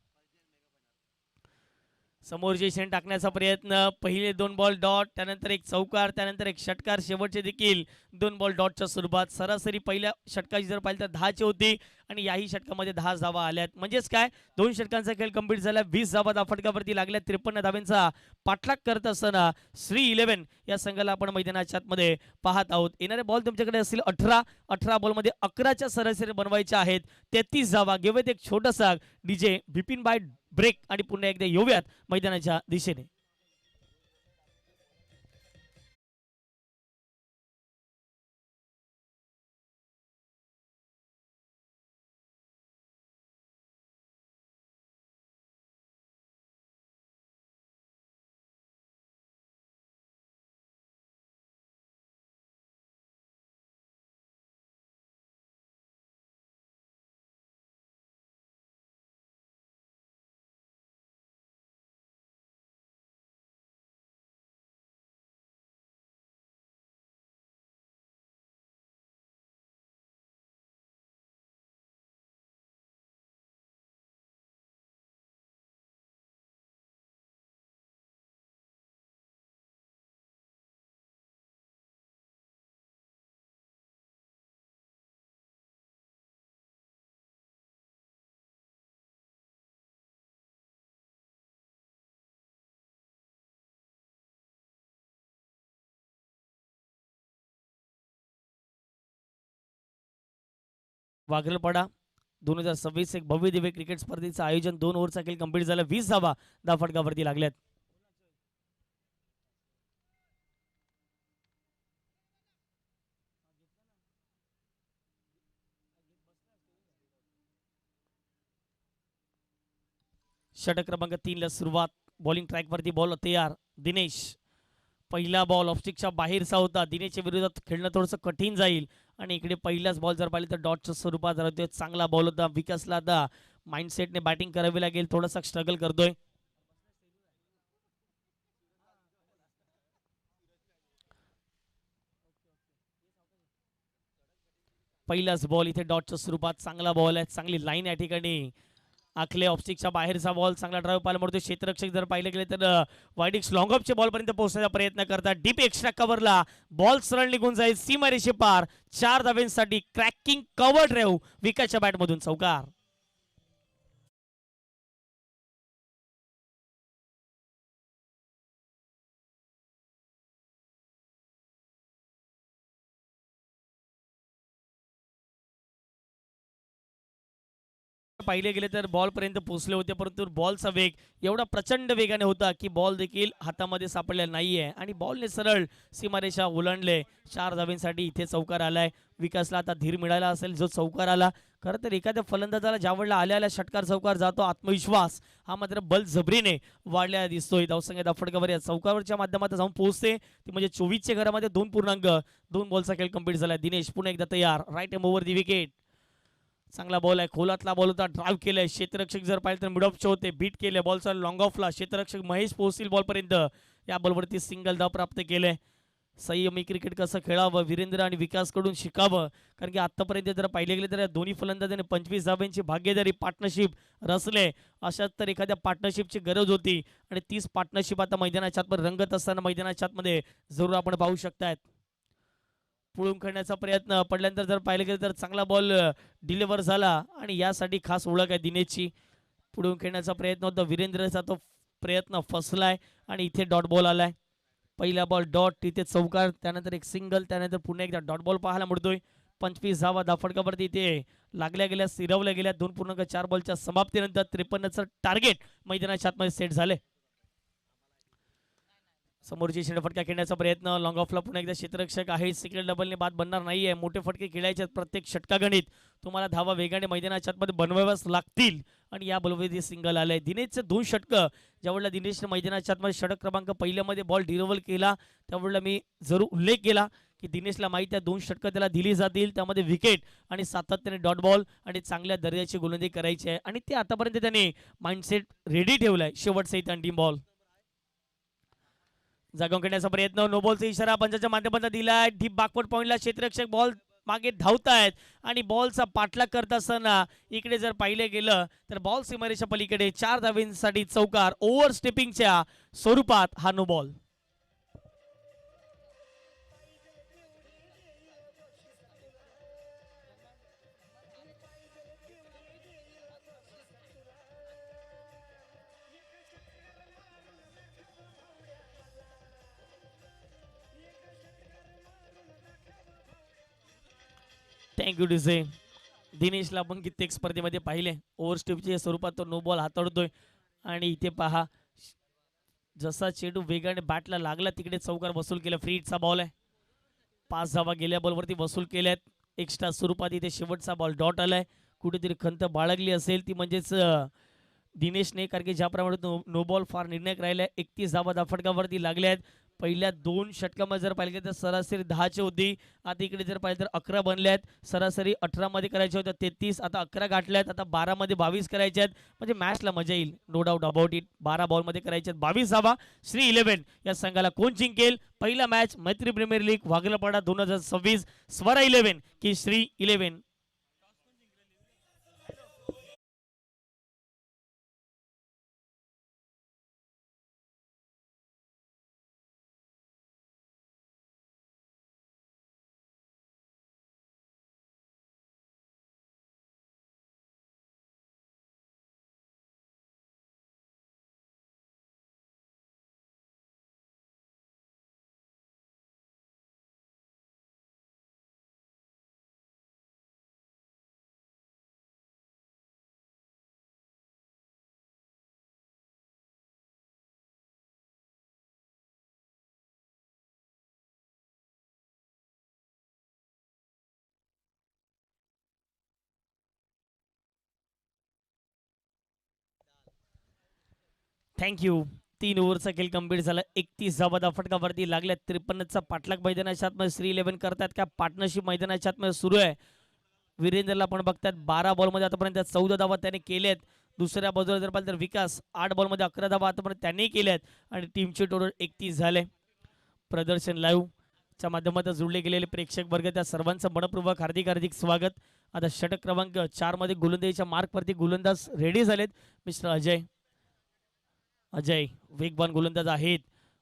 समोरचे शेण टाकण्याचा प्रयत्न, पहिले 2 बॉल डॉट, त्यानंतर एक चौकार, त्यानंतर एक षटकार, शेवटचे देखील 2 बॉल डॉटच्या स्वरूपात. सरासरी पहिल्या षटकाची जर पाहिलं तर 10ची होती आणि याही षटकामध्ये 10 धावा आल्यात. म्हणजेच काय, 2 षटकांचा खेळ कंप्लीट झाला. 20 धावा धावफटकावरती लागल्या. 53 धावांचा पाठलाग करत असताना श्री 11 या संघाला आपण मैदानाच्या आतमध्ये पाहत आहोत. येणारे बॉल तुमच्याकडे असतील 18 बॉलमध्ये 11च्या सरासरी बनवायच्या आहेत. 33 धावा. घेऊयात एक छोटासा डीजे बिपिन बाय ब्रेक आणि पुन्हा एकदा येऊयात मैदानाच्या दिशेने. वाघरलपाडा 2026 एक भव्य दिव्य क्रिकेट स्पर्धेचं आयोजन. 2 ओव्हरचा खेळ कंप्लीट झाला. 20 धावा धावफटकावरती लागल्यात. षटक क्रमांक 3 ला सुरुवात. बॉलिंग ट्रॅकवरती बॉल तयार. दिनेश, पहिला बॉल ऑफस्टिकच्या बाहेरचा होता. दिनेशच्या विरोधात खेळणं थोडंसं कठीण जाईल आणि इकडे पहिलाच बॉल जर पाहिलं तर डॉटच्या स्वरूपात राहतोय. चांगला बॉल होता. विकासला आता माइंडसेटने बॅटिंग करावी लागेल. थोडासा स्ट्रगल करतोय. पहिलाच बॉल इथे डॉटच्या स्वरूपात. चांगला बॉल आहे. चांगली लाईन या ठिकाणी आखले. ऑफस्टिकच्या बाहेरचा बॉल. चांगला ड्राईव्ह पाहायला मिळतो. क्षेत्ररक्षक जर पाहिले गेले तर वाईडिक्स लॉंग ऑफच्या बॉल पर्यंत पोहोचण्याचा प्रयत्न करतात. डीप एक्स्ट्रा कव्हरला बॉल सरळ निघून जाईल. सीमारेषे पार. 4 धावांसाठी क्रॅकिंग कव्हर ड्राईव्ह विकासच्या बॅटमधून चौकार. पाहिले गेले तर बॉल पर्यंत पोहोचले होते, परंतु बॉलचा वेग एवढा प्रचंड वेगाने होता की बॉल देखील हातामध्ये सापडलेला नाहीये आणि बॉलने सरळ सीमारेषा ओलांडले. 4 धावांसाठी इथे चौकार आलाय. विकासला आता धीर मिळाला असेल जो चौकार आला. खरं तर एखाद्या फलंदाजाला ज्यावेळेला आल्या षटकार चौकार जातो, आत्मविश्वास हा मात्र बलजबरीने वाढलेला दिसतोय. धावसंख्या धावफटकावर या चौकावरच्या माध्यमातून जाऊन पोहोचते ती म्हणजे 24च्या घरामध्ये 2 बॉलचा खेळ कंप्लीट झाला. दिनेश पुन्हा एकदा तयार. Right arm over the wicket. चांगला बॉल आहे. खोलातला बॉल होता. ड्राईव्ह केलाय. क्षेत्ररक्षक जर पाहिलं तर मिड ऑफचे होते. बीट केले. बॉलचा लॉंग ऑफला. क्षेत्ररक्षक महेश पोहोचतील बॉलपर्यंत. या बॉलवरती सिंगल धाव प्राप्त केले. संयमी क्रिकेट कसं खेळावं वीरेंद्र आणि विकास कडून शिकावं. कारण की आतापर्यंत जर पाहिले गेले तर या दोन्ही फलंदाजांनी 25 धावांची भागीदारी पार्टनरशिप रचले. अशात तर एखाद्या पार्टनरशिपची गरज होती आणि 30 पार्टनरशिप आता मैदानाच्या आतमध्ये रंगत असताना मैदानाच्या आतमध्ये जरूर आपण पाहू शकतायत. पुढून खेळण्याचा प्रयत्न पडल्यानंतर जर पाहिलं गेलं तर चांगला बॉल डिलिव्हर झाला आणि यासाठी खास ओळख आहे दिनेशची. पुढून खेळण्याचा प्रयत्न होता. वीरेंद्रचा तो प्रयत्न फसलाय आणि इथे डॉट बॉल आलाय. पहिला बॉल डॉट, तिथे चौकार, त्यानंतर एक सिंगल, त्यानंतर पुन्हा एकदा डॉट बॉल पाहायला मिळतोय. 25 धावा धावफटकावरती इथे लागल्या गेल्या, सिरवल्या गेल्या. 2.4 बॉलच्या समाप्तीनंतर 53चं टार्गेट मैदानाच्या आतमध्ये सेट झाले. समोरची फटका खेळण्याचा प्रयत्न. लॉंग ऑफला पुन्हा एकदा क्षेत्ररक्षक आहे. सिक्रेट डबलने बाद बनणार नाहीये. मोठे फटके खेळायचे प्रत्येक षटकागणित तुम्हाला धावा वेगाने मैदानाच्या आतमध्ये बनवाव्याच लागतील आणि या बलवेदी सिंगल आलंय. दिनेशचे 2 षटकं ज्यावेळेला दिनेशने मैदानाच्या आतमध्ये षटक क्रमांक पहिल्यामध्ये बॉल डिलिव्हर केला त्यावेळेला मी जरूर उल्लेख केला की दिनेशला माहिती आहे 2 षटकं त्याला दिली जातील, त्यामध्ये विकेट आणि सातत्याने डॉट बॉल आणि चांगल्या दर्जाची गोलंदाजी करायची आहे आणि ते आतापर्यंत त्याने माइंडसेट रेडी ठेवलाय. शेवटचा इथे अंतिम बॉल. जागून खेळण्याचा प्रयत्न. नो बॉलचा इशारा पंचाच्या माध्यमातून दिलाय. डीप बॅकवर्ड पॉइंटला क्षेत्ररक्षक बॉल मागे धावतायत आणि बॉलचा पाठलाग करत असताना इकडे जर पाहिले गेलं तर बॉल सीमारेषा पलीकडे 4 धावांसाठी चौकार ओव्हर स्टेपिंगच्या स्वरूपात हा नो बॉल. Thank you DJ. दिनेशला आपण कित्येक स्पर्धेमध्ये पाहिले ओव्हरस्टेपच्या स्वरूपात तो नो बॉल हाताळतोय आणि इथे पहा जसा चेंडू वेगाने बॅटला लागला तिकडे चौकार वसूल केला. फ्री हिटचा बॉल आहे. 5 धावा गेल्या बॉलवरती वसूल केल्यात. एक्स्ट्रा स्वरूपात इथे शेवटचा बॉल डॉट आलाय. कुठेतरी खंत बाळगली असेल ती म्हणजेच दिनेशने, कारण की ज्याप्रमाणे नो बॉल फार निर्णायक राहिलाय. 31 धावा धाफटकावरती लागल्या आहेत. पहिल्या 2 षटकामध्ये जर पाहिलं तर सरासरी 10ची होती. आता इकडे जर पाहिलं तर 11 बनल्यात. सरासरी 18 मध्ये करायच्या होत्या 33, आता 11 गाठल्यात. आता 12 मध्ये 22 करायच्या आहेत. म्हणजे मॅचला मजा येईल, नो डाऊट अबाउट इट. 12 बॉलमध्ये करायच्या आहेत 22 धावा. श्री 11 या संघाला कोण जिंकेल? पहिला मॅच मैत्री प्रीमियर लीग वाघलपाडा 2026 स्वरा 11 की श्री 11? थँक्यू. 3 ओव्हरचा खेळ कंप्लीट झाला. 31 धावा फटकावरती लागल्या. 53चा पाठलाग मैदानाच्या आतमध्ये श्री 11 करतात का? पार्टनरशिप मैदानाच्या आतमध्ये सुरू आहे. वीरेंद्रला पण बघतात 12 बॉलमध्ये आतापर्यंत 14 धावा त्याने केल्यात. दुसऱ्या बाजूला जर पाहिलं तर विकास 8 बॉलमध्ये 11 धावा आतापर्यंत त्यांनी केल्यात आणि टीमचे टोटल 31 झाले. प्रदर्शन लाईव्ह च्या माध्यमातून जुळले गेलेले प्रेक्षक वर्ग त्या सर्वांचं मनपूर्वक हार्दिक हार्दिक स्वागत. आता षटक क्रमांक 4 मध्ये गोलंदाजीच्या मार्कवरती गोलंदाज रेडी झालेत. मिस्टर अजय वेगवान गोलंदाज आहेत.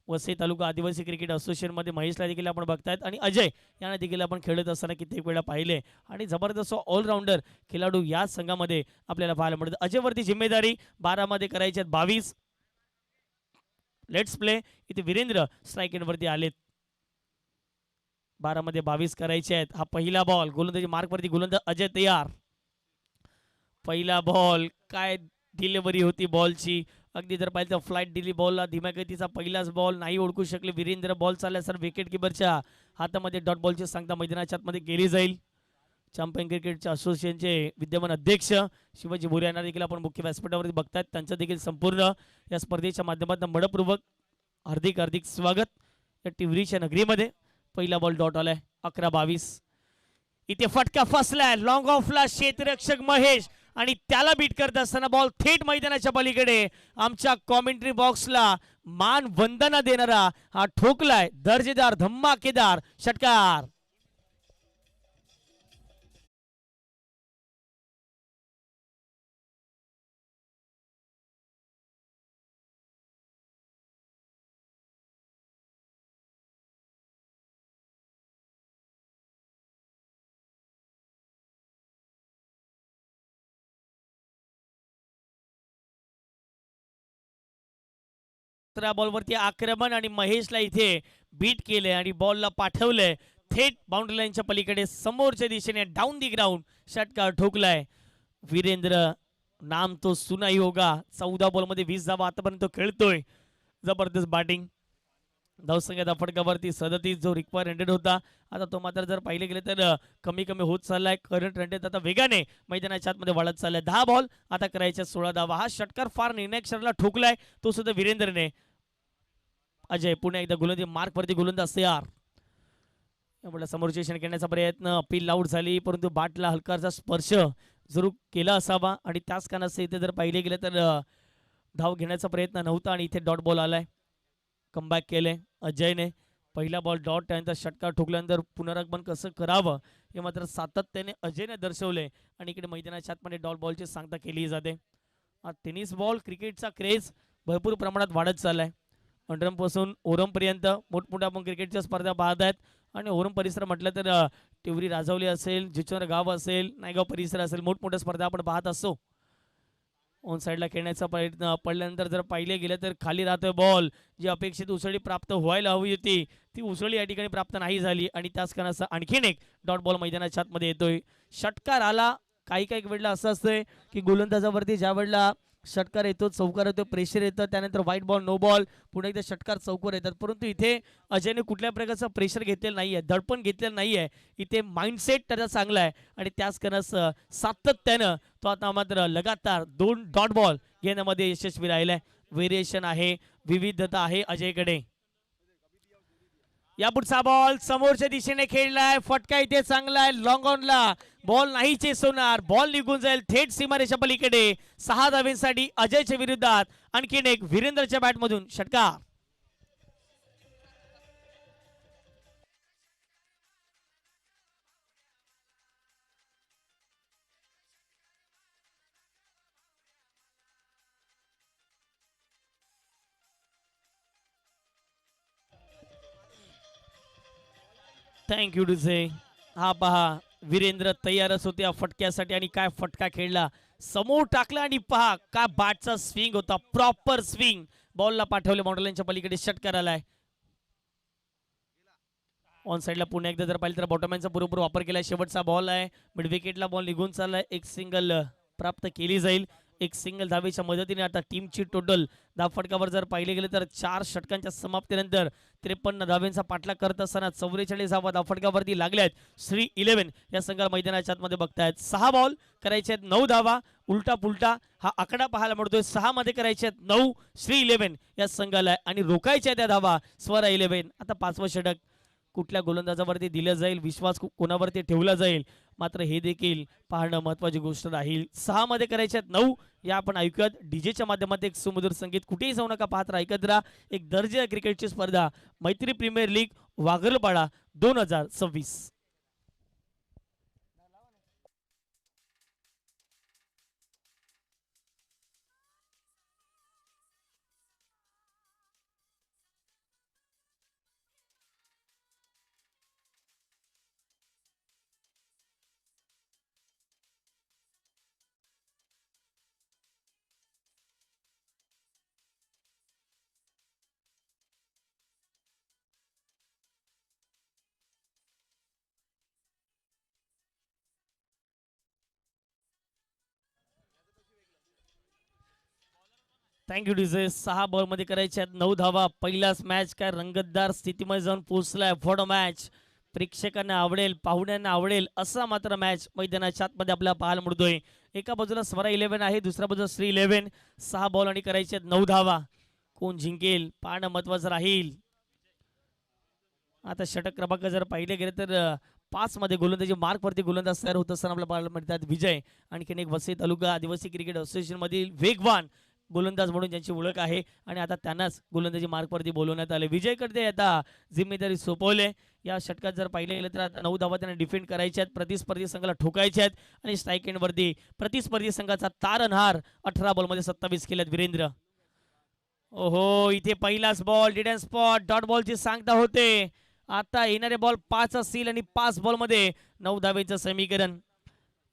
वसई तालुका आदिवासी क्रिकेट असोसिएशनमध्ये महेशला देखील आपण बघतायत आणि अजय यांना देखील आपण खेळत असताना कित्येक वेळा पाहिले आणि जबरदस्त ऑलराऊंडर खेळाडू या संघामध्ये आपल्याला पाहायला मिळतात. अजयवरती जिम्मेदारी 12 मध्ये करायची 22. Let's play. इथे वीरेंद्र स्ट्राईक एंडवरती आलेत. 12 मध्ये 22 करायचे आहेत. हा पहिला बॉल गोलंदाजी मार्कवरती गोलंदाज अजय तयार. पहिला बॉल काय डिलिव्हरी होती बॉलची. अगदी जर पाहिलं तर फ्लाईट दिली बॉलला. धीम्या गतीचा पहिलाच बॉल नाही ओळखू शकले वीरेंद्र. बॉल चालला सर विकेट किपरच्या हातामध्ये. डॉट बॉलची सांगता मैदानाच्या आतमध्ये केली जाईल. चॅम्पियन क्रिकेट असोसिएशनचे विद्यमान अध्यक्ष शिवाजी भोरे यांना देखील आपण मुख्य व्यासपीठावरती बघतायत. त्यांचं देखील संपूर्ण या स्पर्धेच्या माध्यमातून मनपूर्वक हार्दिक हार्दिक स्वागत. या टिवरीच्या नगरीमध्ये पहिला बॉल डॉट आलाय. 11-22. इथे फटका फसलाय. लॉंग ऑफला क्षेत्ररक्षक महेश आणि त्याला बीट करत असताना बॉल थेट मैदानाच्या पलीकडे आमच्या कॉमेंट्री बॉक्सला मान वंदना देणारा हा ठोकलाय. दर्जेदार धम्माकेदार षटकार. बॉलवरती आक्रमण आणि महेशला इथे बीट केले आणि बॉलला पाठवलंय थेट बाउंड्री लाईनच्या पलीकडे समोरच्या दिशेने डाऊन दी ग्राउंड. षटकार ठोकलाय वीरेंद्र. नाम तो सुना ही होगा. 14 बॉलमध्ये 20 धावा आतापर्यंत खेळतोय. जबरदस्त बॅटिंग. धावसंख्या फटकावरती 37 जो रिक्वायर रन होता आता तो मात्र जर पाहिले गेले तर कमी कमी होत चाललाय. करंट रन आता वेगाने मैदानाच्या आतमध्ये वाढत चाललाय. 10 बॉल आता करायच्या 16 धावा. हा षटकार फार निर्णायक क्षणाला ठोकलाय तो सुद्धा वीरेंद्रने. अजय पुन्हा एकदा गोलंदाजी मार्कवरती गोलंदाज तयार. एवढा समोरचे करण्याचा प्रयत्न. अपील आउट झाली परंतु बॅटला हलकासा स्पर्श जरूर केला असावा आणि त्याच कारणास्तव इथे जर पाहिले गेले तर धाव घेण्याचा प्रयत्न नव्हता आणि इथे डॉट बॉल आलाय. कमबॅक केले अजयने. पहिला बॉल डॉट त्यानंतर षटकार ठोकल्यानंतर पुनरागमन कसं करावं हे मात्र सातत्याने अजयने दर्शवले आणि इकडे मैदानाच्या आतमध्ये डॉट बॉलची सांगता केली जाते. टेनिस बॉल क्रिकेटचा क्रेज भरपूर प्रमाणात वाढत चाललाय. पासून ओरमपर्यंत मोठमोठ्या आपण क्रिकेटच्या स्पर्धा पाहत आहेत आणि ओरम परिसर म्हटलं तर टिवरी राजवली असेल, जिचोर गाव असेल, नायगाव परिसर असेल, मोठमोठ्या स्पर्धा आपण पाहत असतो. ऑन साईडला खेळण्याचा प्रयत्न पडल्यानंतर जर पाहिले गेलं तर खाली राहतोय बॉल. जी अपेक्षित उसळी प्राप्त व्हायला हवी होती ती उसळी या ठिकाणी प्राप्त नाही झाली आणि त्याच कारणाचा आणखीन एक डॉट बॉल मैदानाच्या आतमध्ये येतोय. षटकार आला. काही काही वेळेला असं असतंय की गोलंदाजावरती ज्या वेळेला षटकार येतो, चौकार येतो, प्रेशर येतं, त्यानंतर व्हाईट बॉल, नो बॉल, पुन्हा एकदा षटकार, चौकार येतात. परंतु इथे अजयने कुठल्या प्रकारचं प्रेशर घेतलेलं नाहीये, दडपण घेतलेलं नाहीये. इथे माइंडसेट त्याचा चांगला आहे आणि त्याच कारणाचं सातत्यानं तो आता मात्र लगातार 2 डॉट बॉल घेण्यामध्ये यशस्वी राहिलाय. व्हेरिएशन आहे, विविधता आहे अजयकडे. या पुढचा बॉल समोरच्या दिशेने खेळलाय. फटका इथे चांगला आहे. लॉंग ऑनला बॉल नाही चेस होणार. बॉल निघून जाईल थेट सीमारेषा पलीकडे. 6 धावेंसाठी अजयच्या विरोधात आणखीन एक वीरेंद्रच्या बॅटमधून षटकार. थँक्यू टू से. हा पहा वीरेंद्र तयारच होते या फटक्यासाठी आणि काय फटका खेळला. समोर टाकला आणि पहा काय बॅटचा स्विंग होता. Proper swing. बॉलला पाठवले बाउंड्रीच्या पलीकडे षटकार आलाय. ऑन साईडला पुन्हा एकदा जर पाहिलं तर बॉटमॅनचा पुरेपूर वापर केलाय. शेवटचा बॉल आहे. मिड विकेटला बॉल निघून चाललाय. एक सिंगल प्राप्त केली जाईल. एक सिंगल धावेच्या मदतीने आता टीमची टोटल धावफटकावर जर पाहिले गेले तर 4 षटकांच्या समाप्तीनंतर 53 धावेंचा पाठलाग करत असताना 44 धावा धावफटकावरती लागल्या आहेत. श्री 11 या संघाला मैदानाच्या आतमध्ये बघतायत. 6 बॉल करायचे आहेत 9 धावा. उलटा पुलटा हा आकडा पाहायला मिळतोय. 6 मध्ये करायचे आहेत 9 श्री 11 या संघाला आणि रोखायच्या त्या धावा स्वरा 11. आता 5वं षटक कुठल्या गोलंदाजावरती दिलं जाईल, विश्वास कोणावरती ठेवला जाईल, मात्र हे देखील पाहणं महत्वाची गोष्ट राहील. 6 मध्ये करायचे आहेत 9 या आपण ऐकूयात. डीजेच्या माध्यमातून एक सुमधुर संगीत. कुठेही जाऊ नका, पाहत राहा, ऐकत राहा. एक दर्जा क्रिकेटची स्पर्धा Maitri premier league Vagharpada 2026. Thank you DJ. 6 ball मध्ये करायचे आहेत 9 धावा. पहिलाच मॅच काय रंगतदार स्थितीमध्ये जाऊन पोहोचलाय. What match. प्रेक्षकांना आवडेल, पाहुण्यांना आवडेल असा मात्र मॅच मैदानाच्या आतमध्ये आपल्याला पाहायला मिळतोय. एका बाजूला स्वरा 11 आहे, दुसऱ्या बाजूला श्री 11. 6 बॉल आणि करायचे आहेत 9 धावा. कोण जिंकेल पाहणं महत्वाचं राहील. आता षटक क्रमांक जर पाहिले गेले तर 5 मध्ये गोलंदाजी मार्कवरती गोलंदाज तयार होत असताना आपल्याला पाहायला मिळतात विजय. आणखीन एक वसई तालुका आदिवासी क्रिकेट असोसिएशन मधील वेगवान गोलंदाज म्हणून ज्यांची ओळख आहे आणि आता त्यांनाच गोलंदाजी मार्कवरती बोलवण्यात आले. विजय करते आता जिम्मेदारी सोपवले. या षटकात जर पाहिले गेले तर आता 9 धावा त्यांना डिफेंड करायच्या आहेत. प्रतिस्पर्धी संघाला ठोकायचे आहेत आणि स्ट्राईक एंडवरती प्रतिस्पर्धी संघाचा तारणहार 18 बॉलमध्ये 27 केल्यात वीरेंद्र. ओहो, इथे पहिलाच ball did and spot. Dot बॉलची सांगता होते. आता येणारे बॉल 5 असतील आणि 5 बॉल मध्ये 9 धावेचं समीकरण.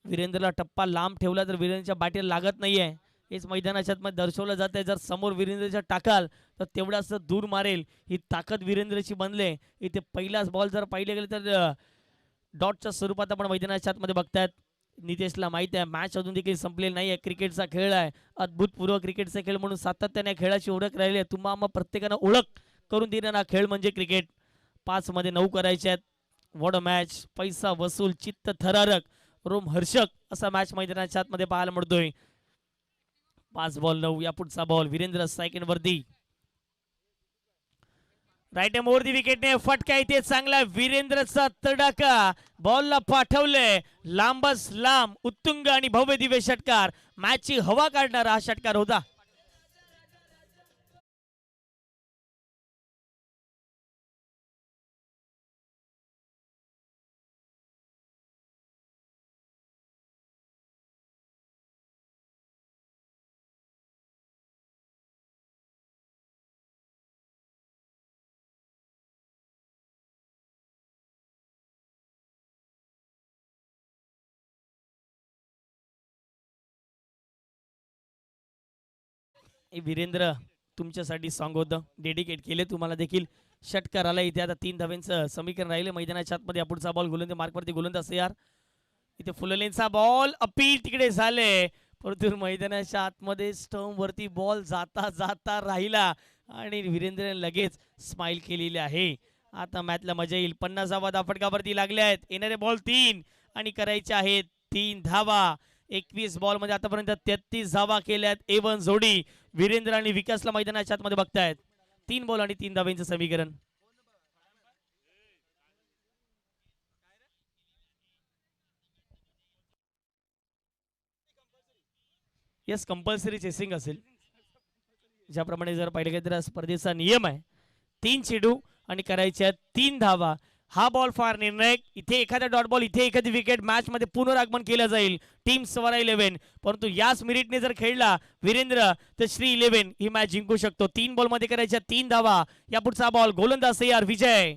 वीरेंद्रला टप्पा लांब ठेवला तर वीरेंद्रच्या बॅटला लागत नाहीये. हेच मैदानाच्या आतमध्ये दर्शवलं जात आहे. जर समोर वीरेंद्रच्या टाकाल तर तेवढाच दूर मारेल. ही ताकद वीरेंद्रची बनले. इथे पहिलाच बॉल जर पाहिले गेले तर डॉटच्या स्वरूपात आपण मैदानाच्या आतमध्ये बघतायत. नितेशला माहिती आहे मॅच अजून देखील संपलेली नाही आहे. क्रिकेटचा खेळ आहे. अद्भुतपूर्व क्रिकेटचा खेळ म्हणून सातत्याने खेळाची ओळख राहिली आहे. तुम्हाला प्रत्येकानं ओळख करून देणारा खेळ म्हणजे क्रिकेट. 5 मध्ये 9 करायचे आहेत. What a match. पैसा वसूल, चित्त थरारक, रोमहर्षक असा मॅच मैदानाच्या आतमध्ये पाहायला मिळतोय. 5 बॉल 9. या पुढचा बॉल वीरेंद्र सेकंड वरती. राईट एम ओव्हर दी विकेटने फटका इथे चांगला. वीरेंद्रचा तडाखा बॉलला पाठवले. लांबच लांब उत्तुंग आणि भव्य दिव्य षटकार. मॅचची हवा काढणारा हा षटकार होता. हे वीरेंद्र तुमच्यासाठी सॉन्ग होतं, डेडिकेट केले तुम्हाला देखील. षटकाराला इथे आता 3 धाव्यांचं समीकरण राहिले मैदानाच्या आतमध्ये. हा पुढचा बॉल गोलंदाज मार्कवरती गोलंदाज तयार. इथे फुललेनचा बॉल अपील तिकडे झाले, परंतु मैदानाच्या आतमध्ये स्टंप वरती बॉल जाता जाता राहिला आणि वीरेंद्रने लगेच स्माइल केलेली आहे. आता मॅचला मजा येईल. 50वा धाव फटकावरती लागले आहेत. येणारे बॉल 3 आणि करायचे आहेत 3 धावा. 21 बॉल मध्ये आतापर्यंत 33 धावा केल्यात. A1 जोडी वीरेंद्र आणि विकासला मैदानाच्या आतमध्ये बघतायत. 3 बॉल आणि 3 धावांचं समीकरण. यस, कंपल्सरी चेसिंग असेल. ज्याप्रमाणे जर पाहिलं गेलं तर स्पर्धेचा नियम आहे 3 चेंडू आणि करायच्या 3 धावा. हा बॉल फार निर्णायक. इथे एखादा डॉट बॉल, इथे एखादी विकेट, मॅच मध्ये पुनरागमन केलं जाईल. टीम स्वरा 11, परंतु याच मिनिटने जर खेळला वीरेंद्र तर श्री 11 ही मॅच जिंकू शकतो. 3 बॉल मध्ये करायच्या 3 धावा. या पुढचा बॉल गोलंदाज तयार विजय.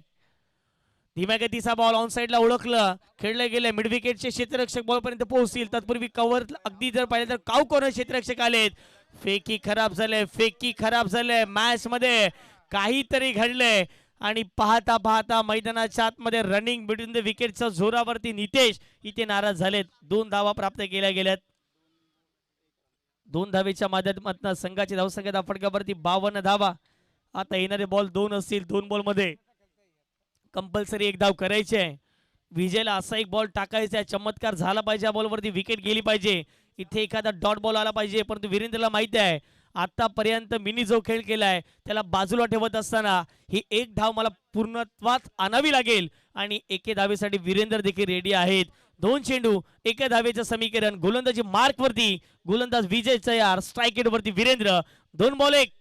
धीम्या गतीचा बॉल ऑन साइडला ओळखलं, खेळलं गेलं. मिड विकेटचे क्षेत्ररक्षक बॉल पर्यंत पोहोचतील. तत्पूर्वी कव्हर अगदी जर पाहिलं तर काव कॉर्नर क्षेत्ररक्षक आलेत. फेकी खराब झाले. मॅच मध्ये काहीतरी घडलंय आणि पाहता पाहता मैदानाच्या आतमध्ये रनिंग बिटवीन द विकेटच्या जोरावरती नितेश इथे नाराज झालेत. 2 धावा प्राप्त केल्या गेल्यात. 2 धावेच्या माध्यमातून संघाची धावसंख्या फटकावरती 52 धावा. आता येणारे बॉल 2 असतील. 2 बॉल मध्ये कंपल्सरी 1 धाव करायची आहे. विजयला असा एक बॉल टाकायचा आहे, चमत्कार झाला पाहिजे. बॉलवरती विकेट गेली पाहिजे. इथे एखादा डॉट बॉल आला पाहिजे, परंतु वीरेंद्रला माहिती आहे आतापर्यंत मिनी जो खेळ केलाय त्याला बाजूला ठेवत असताना ही 1 धाव मला पूर्णत्वात आणावी लागेल आणि 1 धावेसाठी वीरेंद्र देखील रेडी आहेत. 2 चेंडू 1 धावेचं समीकरण. गोलंदाजी मार्क वरती गोलंदाज विजय तयार. स्ट्राईक रेट वरती वीरेंद्र. 2 बॉल 1.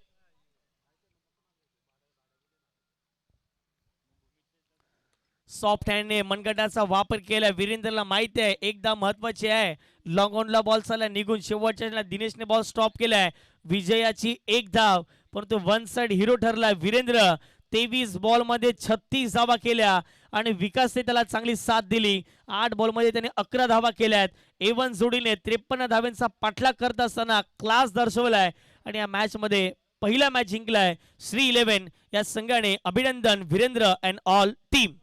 सॉफ्ट हँडने मनगटाचा वापर केला. वीरेंद्रला माहिती आहे 1 धाव महत्वाची आहे. लॉंग ऑनला बॉल चालला निघून. शेवटच्या दिनेशने बॉल स्टॉप केलाय. विजयाची 1 धाव, परंतु 1 साइड हिरो ठरला वीरेंद्र. 23 बॉल मध्ये 36 धावा केल्या आणि विकासने त्याला चांगली साथ दिली. 8 बॉल मध्ये त्याने 11 धावा केल्यात. A1 जोडीने 53 धावांचा पाठलाग करत असताना क्लास दर्शवलाय आणि या मॅच मध्ये पहिला मॅच जिंकलाय श्री 11 या संघाने. अभिनंदन वीरेंद्र अँड ऑल टीम.